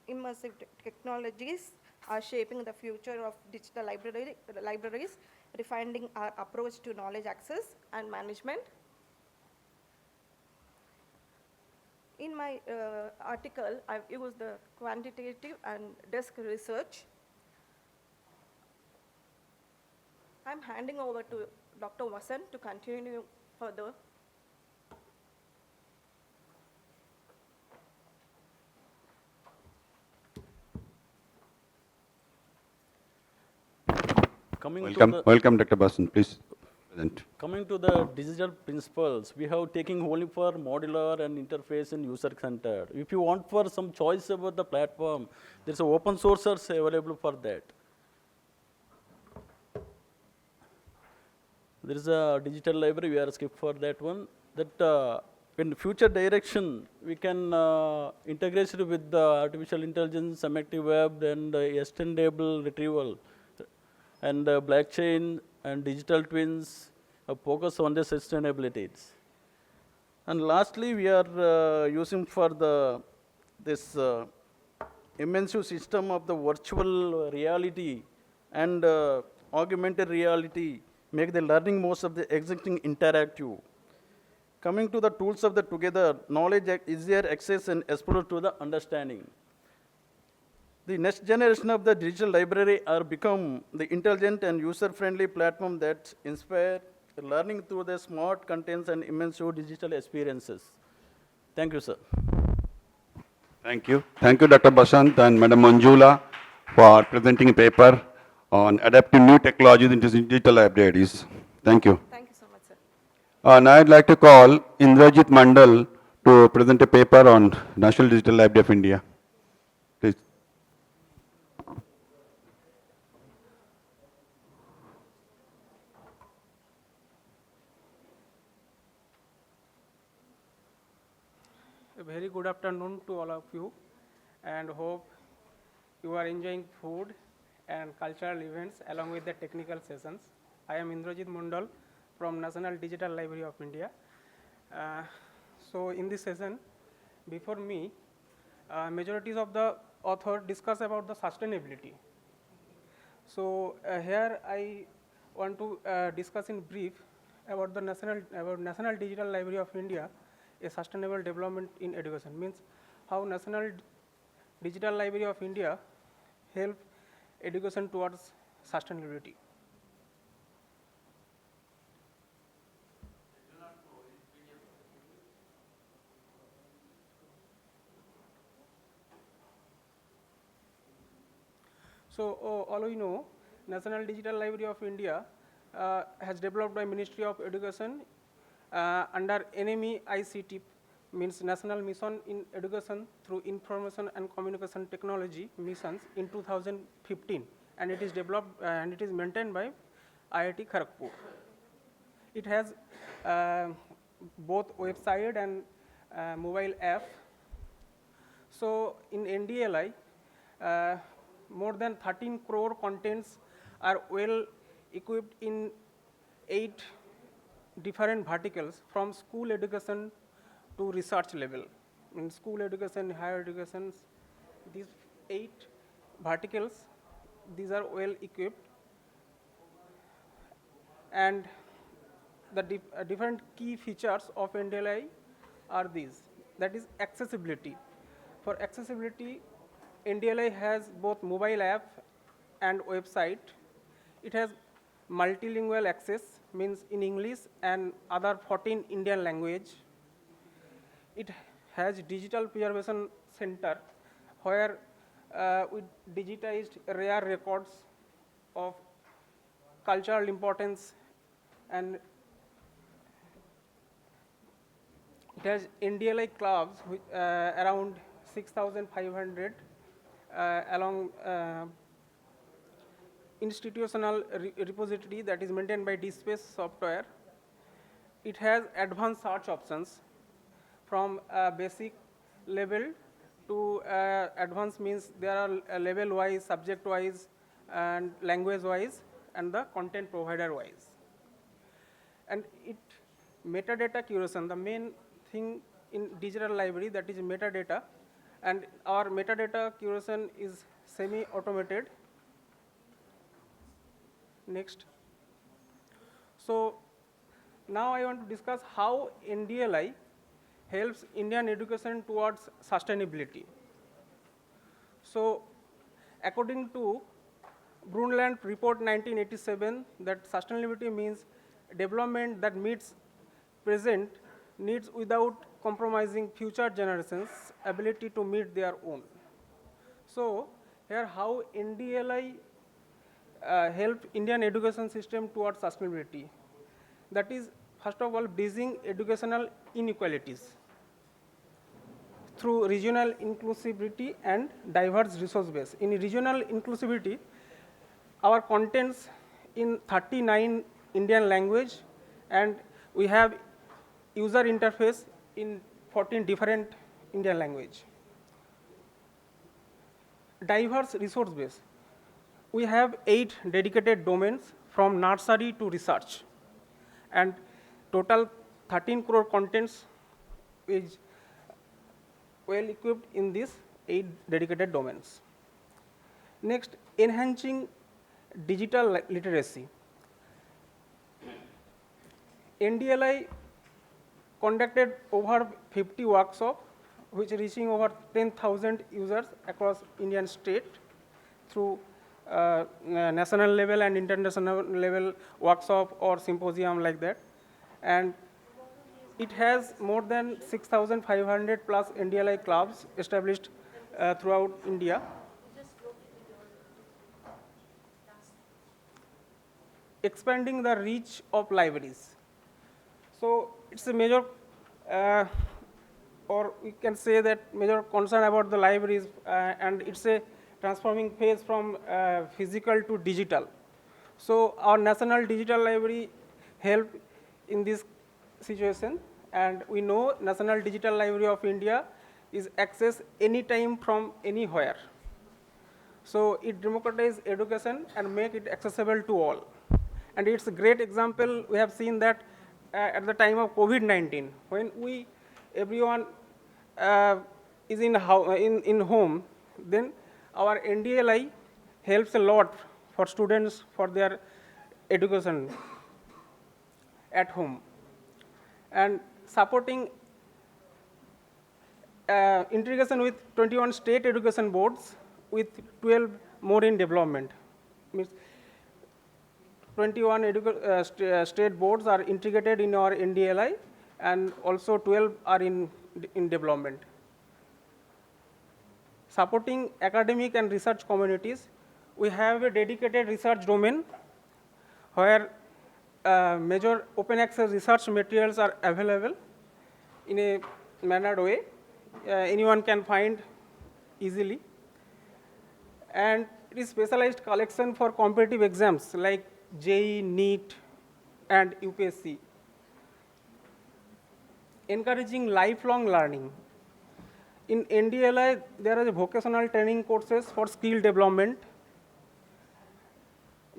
S8: immersive technologies are shaping the future of digital libraries, refining our approach to knowledge access and management. In my article, I've used the quantitative and desk research. I'm handing over to Dr. Vasant to continue further.
S2: Welcome, Dr. Basan. Please present.
S9: Coming to the digital principles, we have taken only for modular and interface and user-centered. If you want for some choice about the platform, there's open sources available for that. There is a digital library, we are skip for that one. That in future direction, we can integrate it with the artificial intelligence, semantic web, and extendable retrieval, and blockchain and digital twins focus on the sustainabilities. And lastly, we are using for this immersive system of the virtual reality and augmented reality, make the learning most of the existing interactive. Coming to the tools of the together, knowledge is there access and explore to the understanding. The next generation of the digital library are become the intelligent and user-friendly platform that inspire learning through the smart contents and immersive digital experiences. Thank you, sir.
S2: Thank you. Thank you, Dr. Basant and Madam Manjula, for presenting a paper on adapting new technologies into digital libraries. Thank you.
S8: Thank you so much, sir.
S2: Now I'd like to call Indrajit Mandal to present a paper on National Digital Library of India. Please.
S10: A very good afternoon to all of you, and hope you are enjoying food and cultural events along with the technical sessions. I am Indrajit Mandal from National Digital Library of India. So in this session, before me, majorities of the author discuss about the sustainability. So here I want to discuss in brief about the National Digital Library of India, a sustainable development in education. Means how National Digital Library of India help education towards sustainability. So all we know, National Digital Library of India has developed by Ministry of Education under NME ICT, means National Mission in Education through Information and Communication Technology missions in 2015, and it is developed and it is maintained by IIT Kharagpur. It has both website and mobile app. So in NDLI, more than 13 crore contents are well equipped in 8 different verticals, from school education to research level. In school education, higher education, these 8 verticals, these are well equipped. And the different key features of NDLI are these. That is accessibility. For accessibility, NDLI has both mobile app and website. It has multilingual access, means in English and other 14 Indian language. It has digital preservation center where we digitized rare records of cultural importance, and it has NDLI clubs with around 6,500 along institutional repository that is maintained by DSpace software. It has advanced search options from basic level to advanced, means there are level wise, subject wise, and language wise, and the content provider wise. And it metadata curation, the main thing in digital library, that is metadata, and our metadata curation is semi-automated. Next. So now I want to discuss how NDLI helps Indian education towards sustainability. So according to Brundtland Report 1987, that sustainability means development that meets present needs without compromising future generations' ability to meet their own. So here how NDLI help Indian education system towards sustainability. That is, first of all, bridging educational inequalities through regional inclusivity and diverse resource base. In regional inclusivity, our contents in 39 Indian language, and we have user interface in 14 different Indian language. Diverse resource base. We have 8 dedicated domains from nursery to research, and total 13 crore contents is well equipped in these 8 dedicated domains. Next, enhancing digital literacy. NDLI conducted over 50 workshops, which reaching over 10,000 users across Indian state through national level and international level workshop or symposium like that. And it has more than 6,500 plus NDLI clubs established throughout India. Expanding the reach of libraries. So it's a major, or we can say that major concern about the libraries, and it's a transforming phase from physical to digital. So our National Digital Library help in this situation, and we know National Digital Library of India is accessed anytime from anywhere. So it democratizes education and make it accessible to all. And it's a great example. We have seen that at the time of COVID-19, when everyone is in home, then our NDLI helps a lot for students for their education at home, and supporting integration with 21 state education boards with 12 more in development. Means 21 state boards are integrated in our NDLI, and also 12 are in development. Supporting academic and research communities, we have a dedicated research domain where major open access research materials are available in a mannered way. Anyone can find easily. And it is specialized collection for competitive exams like JEE, NEET, and UPSC. Encouraging lifelong learning. In NDLI, there are vocational training courses for skill development,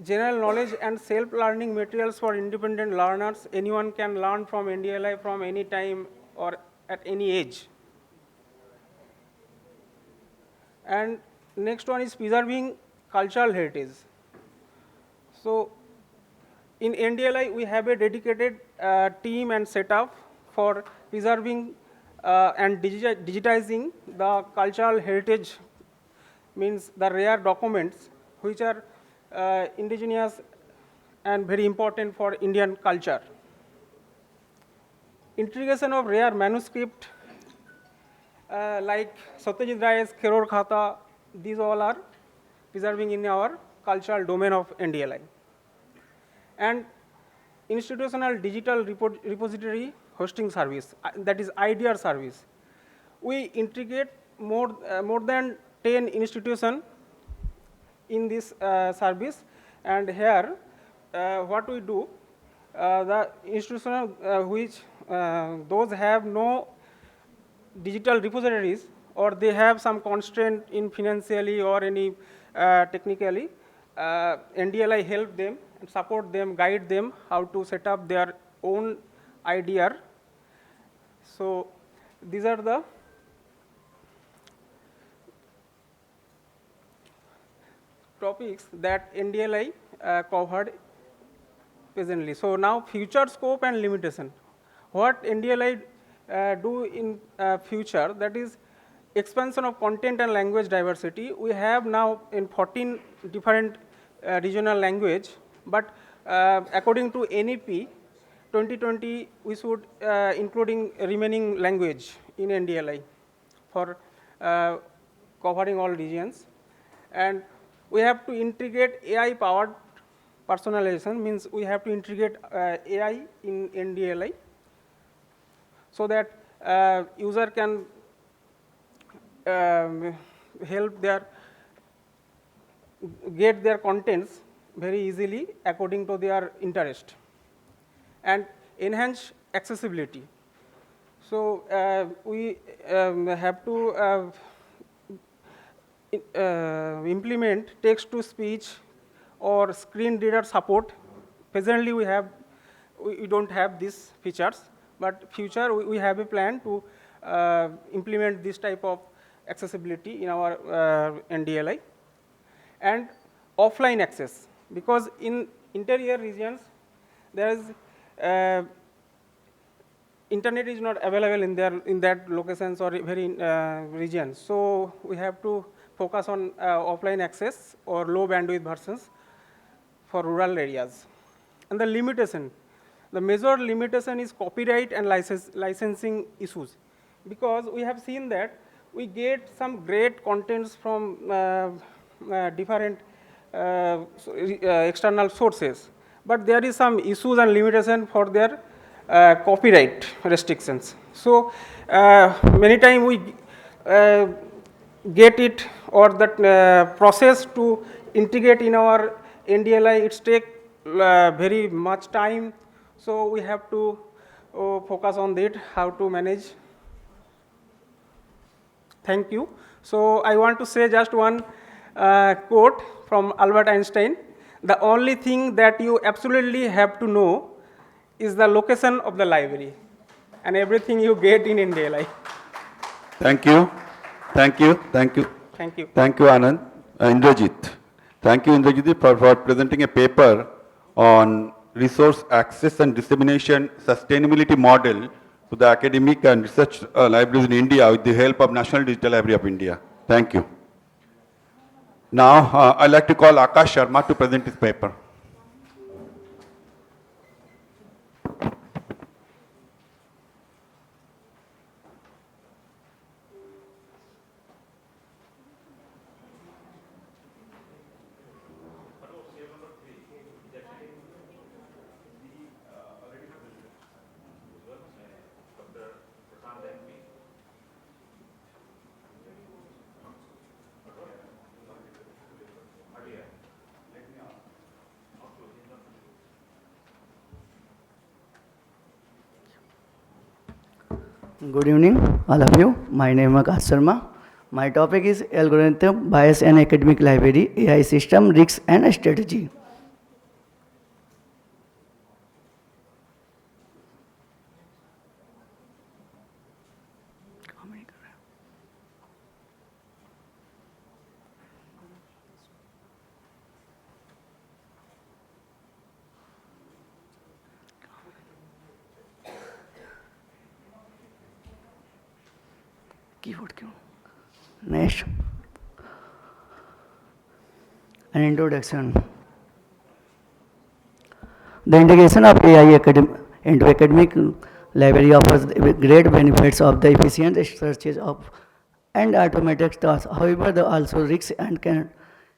S10: general knowledge and self-learning materials for independent learners. Anyone can learn from NDLI from any time or at any age. And next one is preserving cultural heritage. So in NDLI, we have a dedicated team and setup for preserving and digitizing the cultural heritage, means the rare documents which are indigenous and very important for Indian culture. Integration of rare manuscript like Satyajit Ray's Kheror Khata, these all are preserving in our cultural domain of NDLI. And institutional digital repository hosting service, that is IDR service. We integrate more than 10 institutions in this service, and here what we do, the institutional which those have no digital repositories or they have some constraint in financially or any technically, NDLI help them and support them, guide them how to set up their own IDR. So these are the topics that NDLI covered presently. So now future scope and limitation. What NDLI do in future, that is expansion of content and language diversity. We have now in 14 different regional language, but according to NEP 2020, we should including remaining language in NDLI for covering all regions. And we have to integrate AI powered personalization, means we have to integrate AI in NDLI so that user can help get their contents very easily according to their interest, and enhance accessibility. So we have to implement text-to-speech or screen reader support. Presently, we don't have these features, but future we have a plan to implement this type of accessibility in our NDLI. And offline access, because in interior regions there is internet is not available in that locations or very regions. So we have to focus on offline access or low bandwidth versions for rural areas. And the limitation, the major limitation is copyright and licensing issues, because we have seen that we get some great contents from different external sources, but there is some issues and limitation for their copyright restrictions. So many times we get it, or that process to integrate in our NDLI, it takes very much time. So we have to focus on that, how to manage. Thank you. So I want to say just one quote from Albert Einstein: the only thing that you absolutely have to know is the location of the library, and everything you get in NDLI.
S2: Thank you. Thank you. Thank you.
S10: Thank you.
S2: Thank you, Anand. Indrajit. Thank you, Indrajit, for presenting a paper on resource access and dissemination sustainability model to the academic and research libraries in India with the help of National Digital Library of India. Thank you. Now, I'd like to call Akash Sharma to present his paper.
S11: Good evening, all of you. My name is Akash Sharma. My topic is algorithm, bias, and academic library, AI system, risks, and strategy. Keyboard क्यों? Next, an introduction. The integration of AI into academic library offers the great benefits of the efficient searches of and automated tasks. However, there are also risks and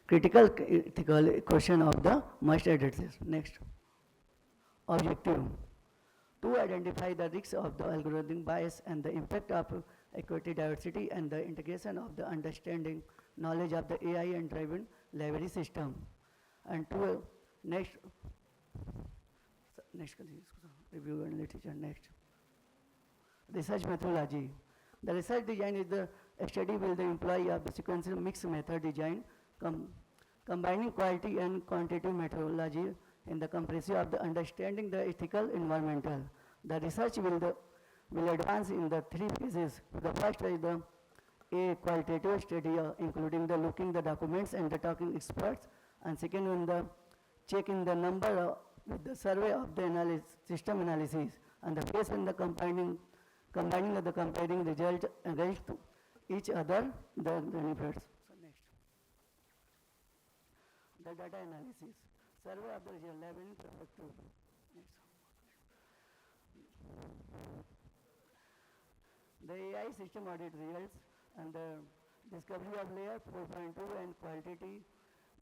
S11: critical ethical question of the must address. Next, objective. To identify the risks of the algorithmic bias and the impact of equity, diversity, and the integration of the understanding knowledge of the AI and driven library system. And to next review and literature. Next, research methodology. The research design is the study will the employ of the sequential mixed method design combining quality and quantitative methodology in the comprehensive of the understanding the ethical environmental. The research will advance in the three phases. The first is the a qualitative study including the looking the documents and the talking experts, and second one the checking the number with the survey of the system analysis, and the phase in the combining of the comparing result against each other the benefits. So next, the data analysis, survey of the result, library perspective. Next. The AI system audit results and the discovery of layer 4.2 and qualitative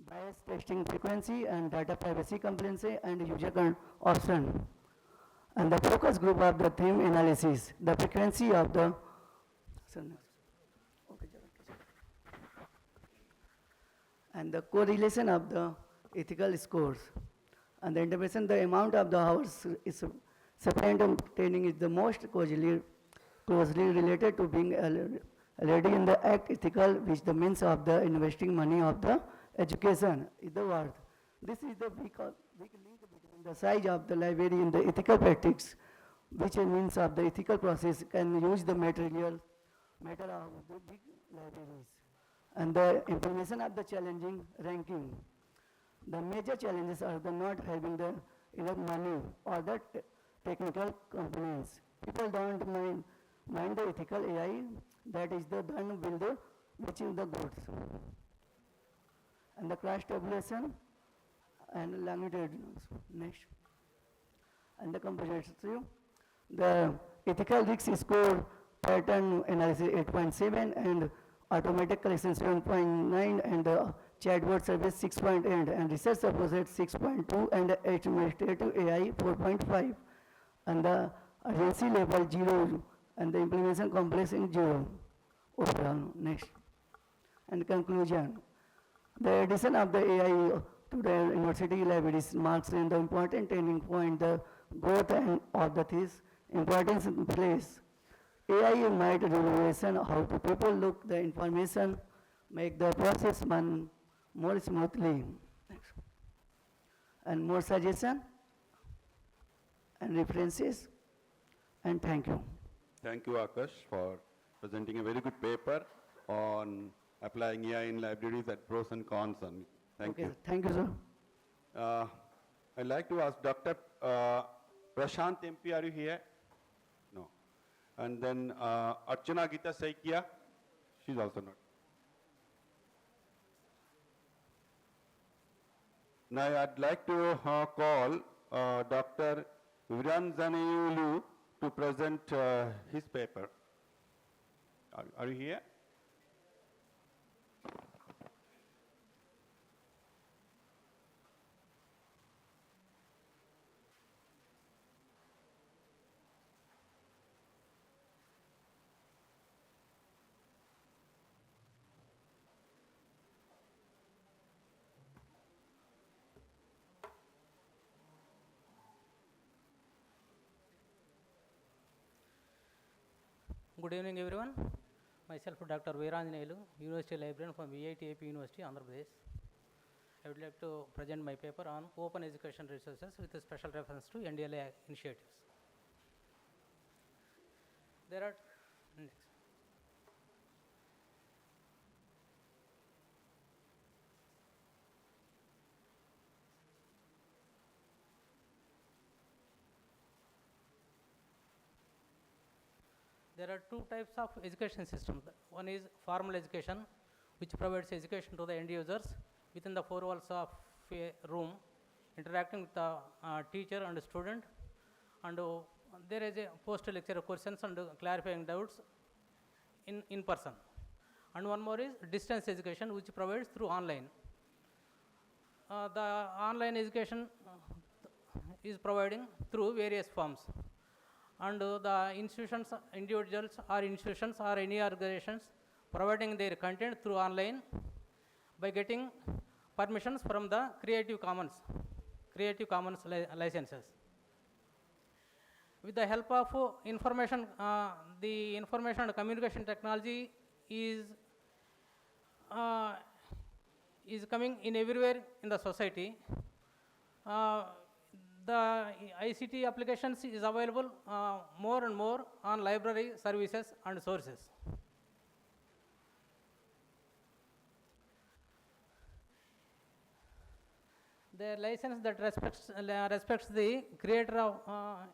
S11: bias testing frequency and data privacy compliance and user option. And the focus group of the theme analysis, the frequency of the and the correlation of the ethical scores, and the intervention, the amount of the hours is spent on training is the most closely related to being already in the act ethical, which the means of the investing money of the education is the word. This is the big link between the size of the library and the ethical practice, which means of the ethical process can use the matter of the big libraries. And the implementation of the challenging ranking. The major challenges are the not having the enough money or the technical components. People don't mind the ethical AI, that is the done will the matching the goods. And the cross tabulation and longitudinals. Next. And the comprehensive. The ethical risk score pattern analysis 8.7 and automatic correction 7.9 and the chatbot service 6.8 and research supposite 6.2 and administrative AI 4.5 and the urgency level 0 and the implementation complex in 0 overall. Next. And conclusion. The addition of the AI to the university libraries marks in the important turning point, the growth and of the this importance in place. AI might revolution how to people look the information, make the process run more smoothly. Next. And more suggestion and references, and thank you.
S2: Thank you, Akash, for presenting a very good paper on applying AI in libraries at pros and cons. And thank you.
S11: Thank you, sir.
S2: I'd like to ask Dr. Prashant MP, are you here? No. And then Archana Gita Saikia, she's also not. Now I'd like to call Dr. Viran Zanayulu to present his paper. Are you here?
S12: Good evening, everyone. Myself, Dr. Veeranjaneyulu, University Librarian from VIT AP University, Andhra Pradesh. I would like to present my paper on open education resources with a special reference to NDLA initiatives. There are next. There are two types of education systems. One is formal education, which provides education to the end users within the four walls of a room, interacting with the teacher and student, and there is a post-lecture questions and clarifying doubts in person. And one more is distance education, which provides through online. The online education is providing through various forms. And the institutions, individuals or institutions or any organizations providing their content through online by getting permissions from the Creative Commons licenses. With the help of information, the information and communication technology is coming in everywhere in the society. The ICT applications is available more and more on library services and sources. The license that respects the creator of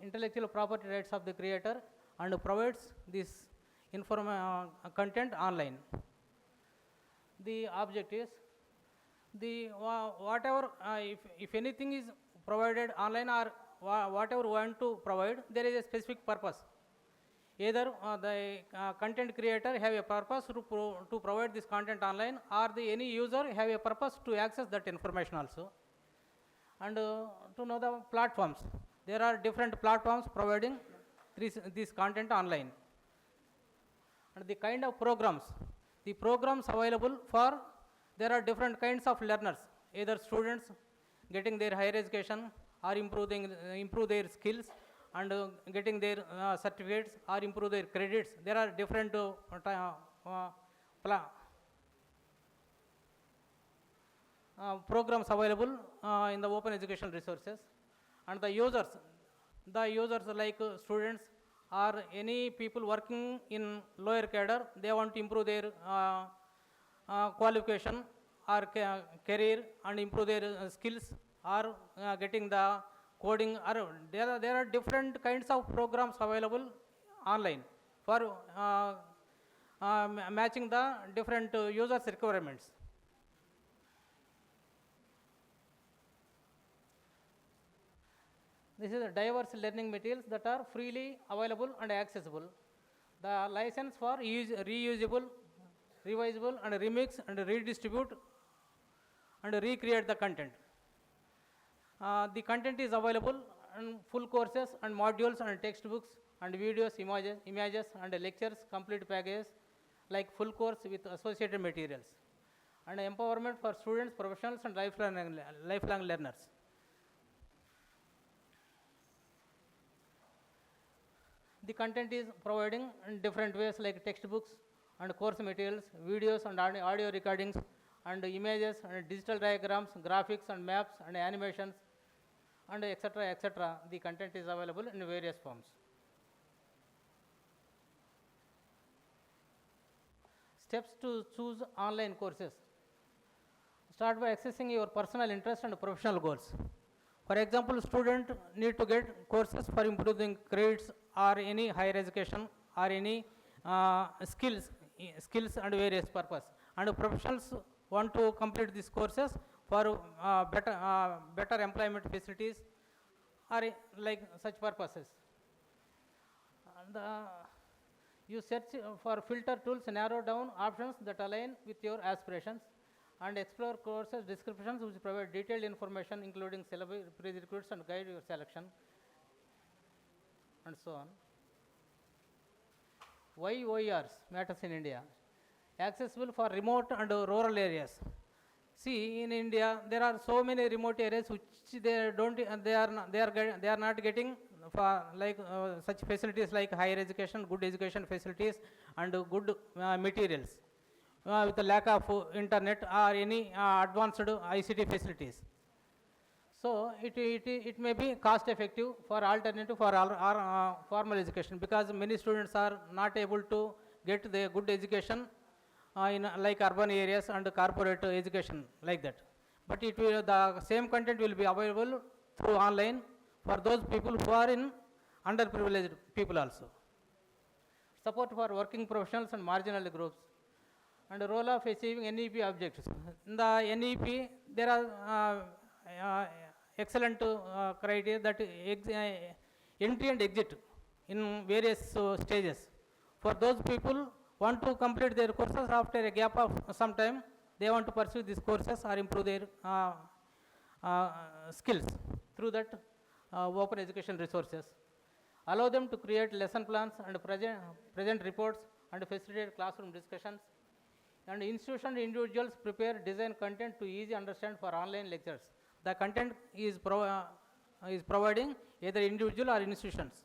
S12: intellectual property rights of the creator and provides this content online. The object is the whatever if anything is provided online or whatever we want to provide, there is a specific purpose. Either the content creator have a purpose to provide this content online, or any user have a purpose to access that information also. And to know the platforms, there are different platforms providing this content online. And the kind of programs, the programs available for, there are different kinds of learners, either students getting their higher education or improve their skills and getting their certificates or improve their credits. There are different programs available in the open educational resources. And the users like students or any people working in lower cadre, they want to improve their qualification or career and improve their skills, or getting the coding, or there are different kinds of programs available online for matching the different users' requirements. This is the diverse learning materials that are freely available and accessible. The license for reusable, revisable, and remix and redistribute and recreate the content. The content is available in full courses and modules and textbooks and videos, images and lectures, complete packages like full course with associated materials, and empowerment for students, professionals and lifelong learners. The content is providing in different ways like textbooks and course materials, videos and audio recordings, and images and digital diagrams, graphics and maps and animations, and etc. etc. The content is available in various forms. Steps to choose online courses. Start by assessing your personal interest and professional goals. For example, student need to get courses for improving grades or any higher education or any skills and various purpose. And professionals want to complete these courses for better employment facilities or like such purposes. And you search for filter tools, narrow down options that align with your aspirations, and explore courses descriptions which provide detailed information including syllabus, prerequisites and guide your selection, and so on. Why OERs matters in India? Accessible for remote and rural areas. See, in India there are so many remote areas which they are not getting for like such facilities like higher education, good education facilities, and good materials with the lack of internet or any advanced ICT facilities. So it may be cost effective for alternative for formal education, because many students are not able to get the good education in like urban areas and corporate education like that. But it will, the same content will be available through online for those people who are in underprivileged people also. Support for working professionals and marginal groups, and the role of achieving NEP objectives. In the NEP, there are excellent criteria that entry and exit in various stages. For those people want to complete their courses after a gap of some time, they want to pursue these courses or improve their skills through that open education resources. Allow them to create lesson plans and present reports and facilitate classroom discussions. And institution and individuals prepare design content to easy understand for online lectures. The content is providing either individual or institutions.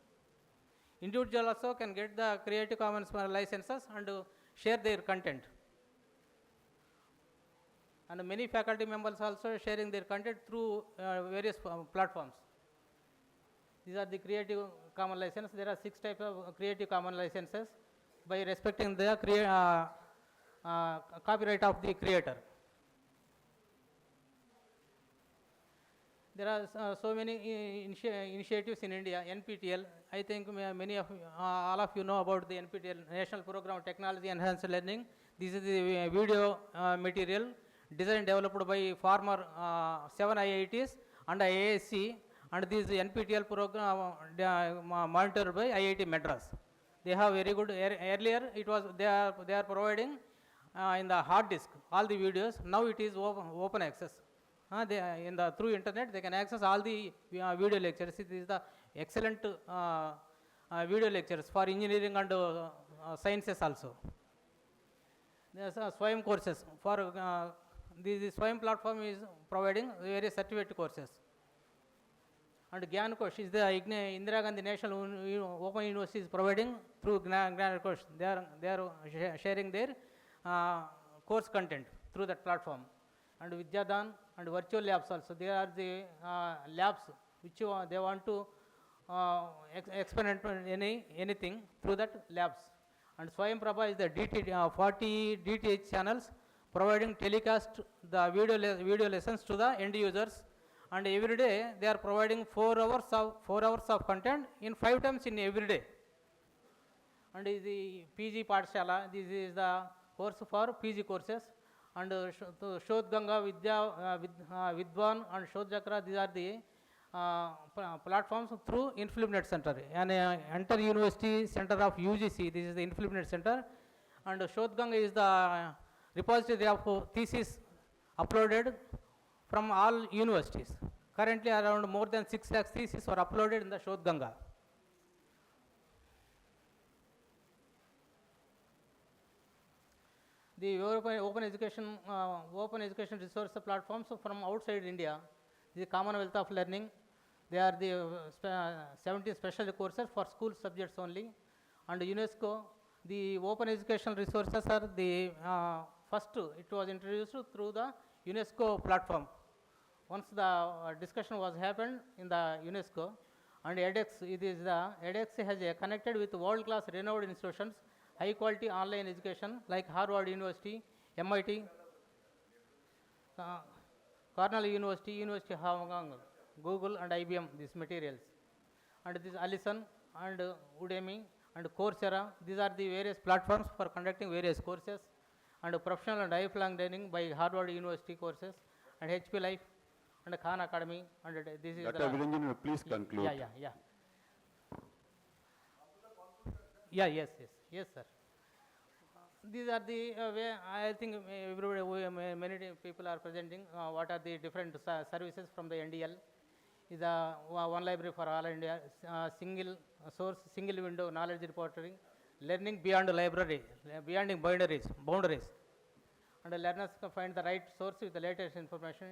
S12: Individual also can get the Creative Commons licenses and share their content. And many faculty members also sharing their content through various platforms. These are the Creative Commons license. There are 6 types of Creative Commons licenses by respecting the copyright of the creator. There are so many initiatives in India. NPTEL, I think many of all of you know about the NPTEL, National Program of Technology Enhanced Learning. This is the video material designed developed by former 7 IITs and IISc, and this NPTEL program monitored by IIT Madras. They have very good, earlier it was, they are providing in the hard disk all the videos. Now it is open access. Through internet they can access all the video lectures. It is the excellent video lectures for engineering and sciences also. There are SWAYAM courses. For the SWAYAM platform is providing various certificate courses. And Gyankosh is the Indira Gandhi National Open University is providing through Gyankosh. They are sharing their course content through that platform. And Vidyadan and virtual labs also. They are the labs which they want to experiment anything through that labs. And Swayam Prabha is the 40 DTH channels providing telecast the video lessons to the end users. And every day they are providing 4 hours of content in 5 times in every day. And the PG Pathshala, this is the course for PG courses. And Shodh Ganga, Vidya, Vidwan and Shodh Chakra, these are the platforms through InfluMnet Center. And Enter University Center of UGC, this is the InfluMnet Center. And Shodh Ganga is the repository of thesis uploaded from all universities. Currently around more than 6 lakh theses were uploaded in the Shodh Ganga. The open education resource platforms from outside India, the Commonwealth of Learning, they are the 17 special courses for school subjects only. And UNESCO, the open educational resources are the first, it was introduced through the UNESCO platform. Once the discussion was happened in the UNESCO, and edX, edX has connected with world-class renowned institutions, high quality online education like Harvard University, MIT, Cornell University, University of Hong Kong, Google and IBM, these materials. And this Allison and Udemy and Coursera, these are the various platforms for conducting various courses, and professional and lifelong learning by Harvard University courses, and HP Life and Khan Academy, and this is
S2: Dr. Viranjan, please conclude.
S12: Yes, sir. These are the way I think many people are presenting what are the different services from the NDL. Is a one library for all India, single source, single window knowledge repository, learning beyond library, beyond boundaries. And learners can find the right source with the latest information.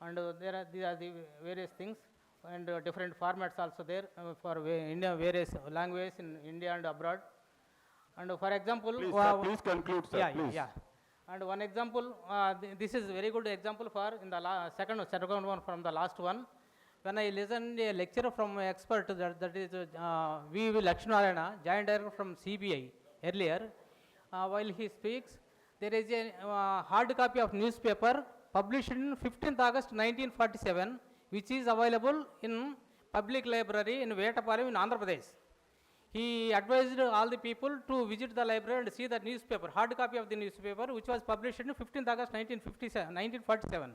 S12: And these are the various things and different formats also there for India, various languages in India and abroad. And for example,
S2: Please, sir, please conclude, sir,
S12: yeah,
S2: please.
S12: yeah. And one example, this is very good example for in the second one from the last one. When I listened a lecture from an expert that is V.V. Lakshminarayana, joint director from CBI earlier, while he speaks, there is a hard copy of newspaper published in 15th August 1947, which is available in public library in Vetapalam in Andhra Pradesh. He advised all the people to visit the library and see the newspaper, hard copy of the newspaper, which was published in 15th August 1947.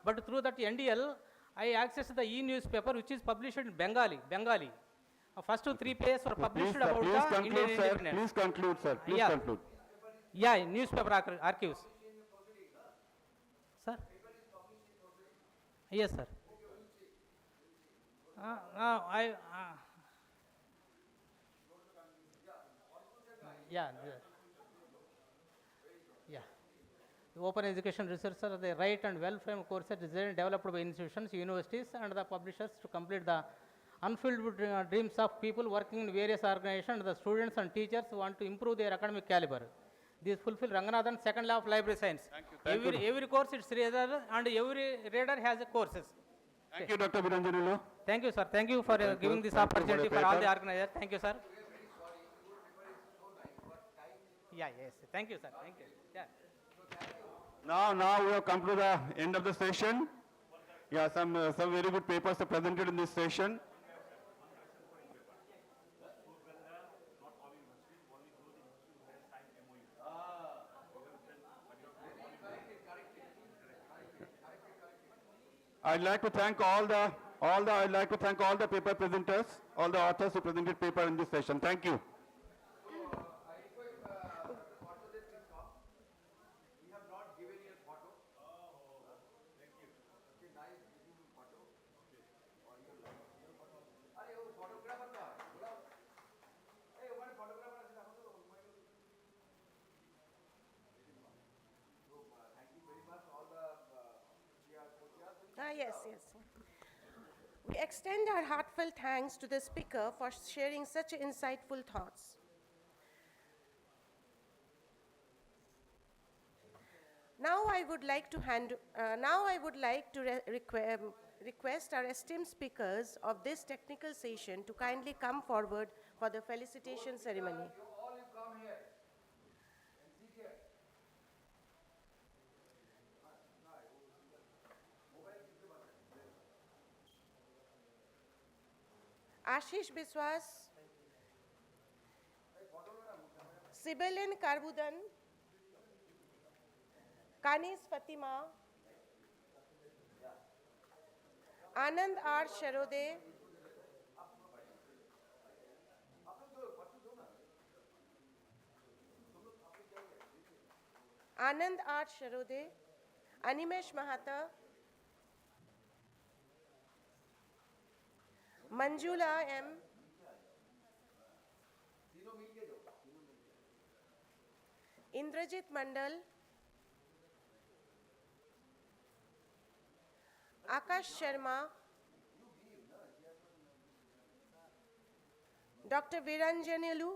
S12: But through that NDL, I accessed the e-newspaper, which is published in Bengali. First 3 pages were published
S2: Please, sir,
S12: about
S2: please
S12: the
S2: conclude,
S12: Indian
S2: sir.
S12: independence.
S2: Please conclude, sir. Please
S12: Yeah.
S2: conclude.
S12: Yeah, newspaper archives. Sir? Yes, sir. Yeah. Yeah. The open education researchers, they write and well-framed courses designed and developed by institutions, universities, and the publishers to complete the unfulfilled dreams of people working in various organizations. The students and teachers want to improve their academic caliber. This fulfill Ranganathan's second law of library science.
S2: Thank you.
S12: Every course it's reader and every reader has a courses.
S2: Thank you, Dr. Viranjanulu.
S12: Thank you, sir. Thank you for
S2: Thank
S12: giving
S2: you.
S12: this
S2: Thank you for
S12: opportunity
S2: your
S12: for all the
S2: paper.
S12: organizers. Thank you, sir. Yeah, yes. Thank you, sir. Thank you. Yeah.
S2: Now we have come to the end of the session. Yeah, some very good papers are presented in this session. I'd like to thank all the paper presenters, all the authors who presented paper in this session. Thank you.
S1: Yes. We extend our heartfelt thanks to the speaker for sharing such insightful thoughts. Now I would like to request our esteemed speakers of this technical session to kindly come forward for the felicitation ceremony. Ashish Biswas, Sibylline Karbudan, Kanis Fatima, Anand R. Sharode, Animesh Mahata, Manjula M. Indrajit Mandal, Akash Sharma, Dr. Viranjanulu,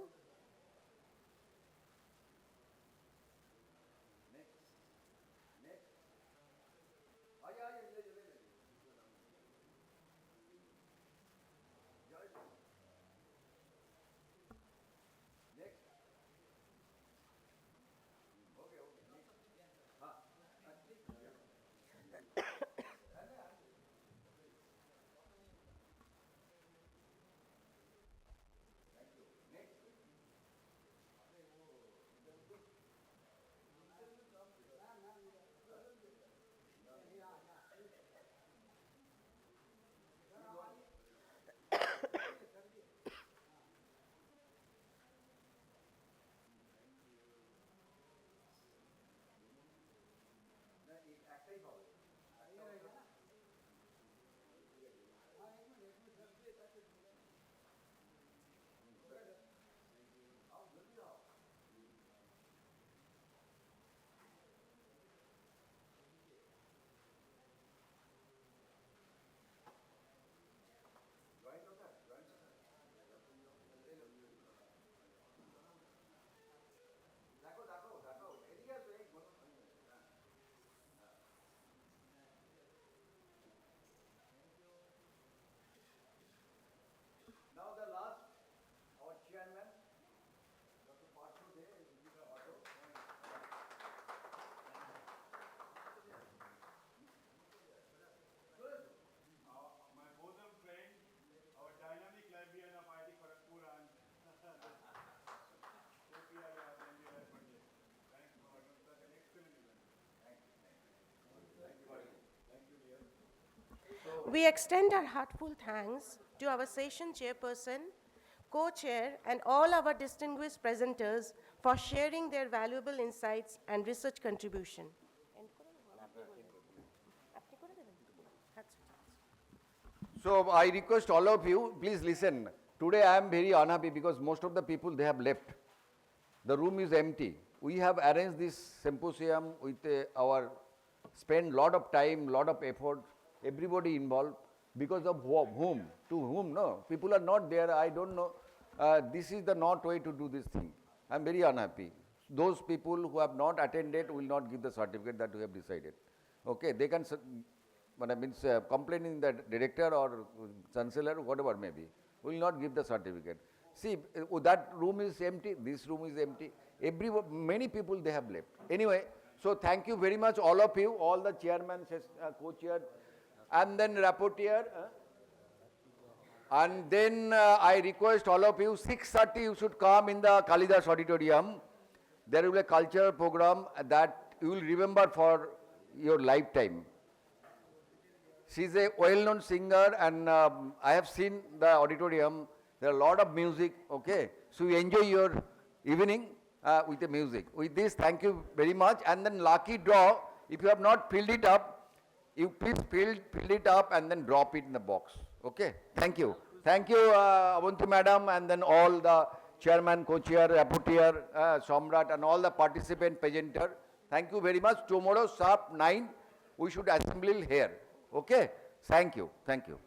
S1: We extend our heartfelt thanks to our session chairperson, co-chair, and all our distinguished presenters for sharing their valuable insights and research contribution.
S13: So I request all of you, please listen. Today I am very unhappy because most of the people, they have left. The room is empty. We have arranged this symposium with spend lot of time, lot of effort, everybody involved, because of whom? To whom? No, people are not there, I don't know. This is the not way to do this thing. I am very unhappy. Those people who have not attended will not give the certificate that we have decided. Okay, they can, but I mean, complaining the director or chancellor, whatever may be, will not give the certificate. See, that room is empty, this room is empty. Many people, they have left. Anyway, so thank you very much, all of you, all the chairman, co-chair, and then rapporteur. And then I request all of you, 6:30 you should come in the Kalidas auditorium. There will be a cultural program that you will remember for your lifetime. She is a well-known singer, and I have seen the auditorium. There are a lot of music, okay? So you enjoy your evening with the music. With this, thank you very much. And then lucky draw, if you have not filled it up, you please fill it up and then drop it in the box, okay? Thank you. Thank you, Avanti madam, and then all the chairman, co-chair, rapporteur, Samrat, and all the participant, presenter. Thank you very much. Tomorrow, sharp 9, we should assemble here, okay? Thank you. Thank you.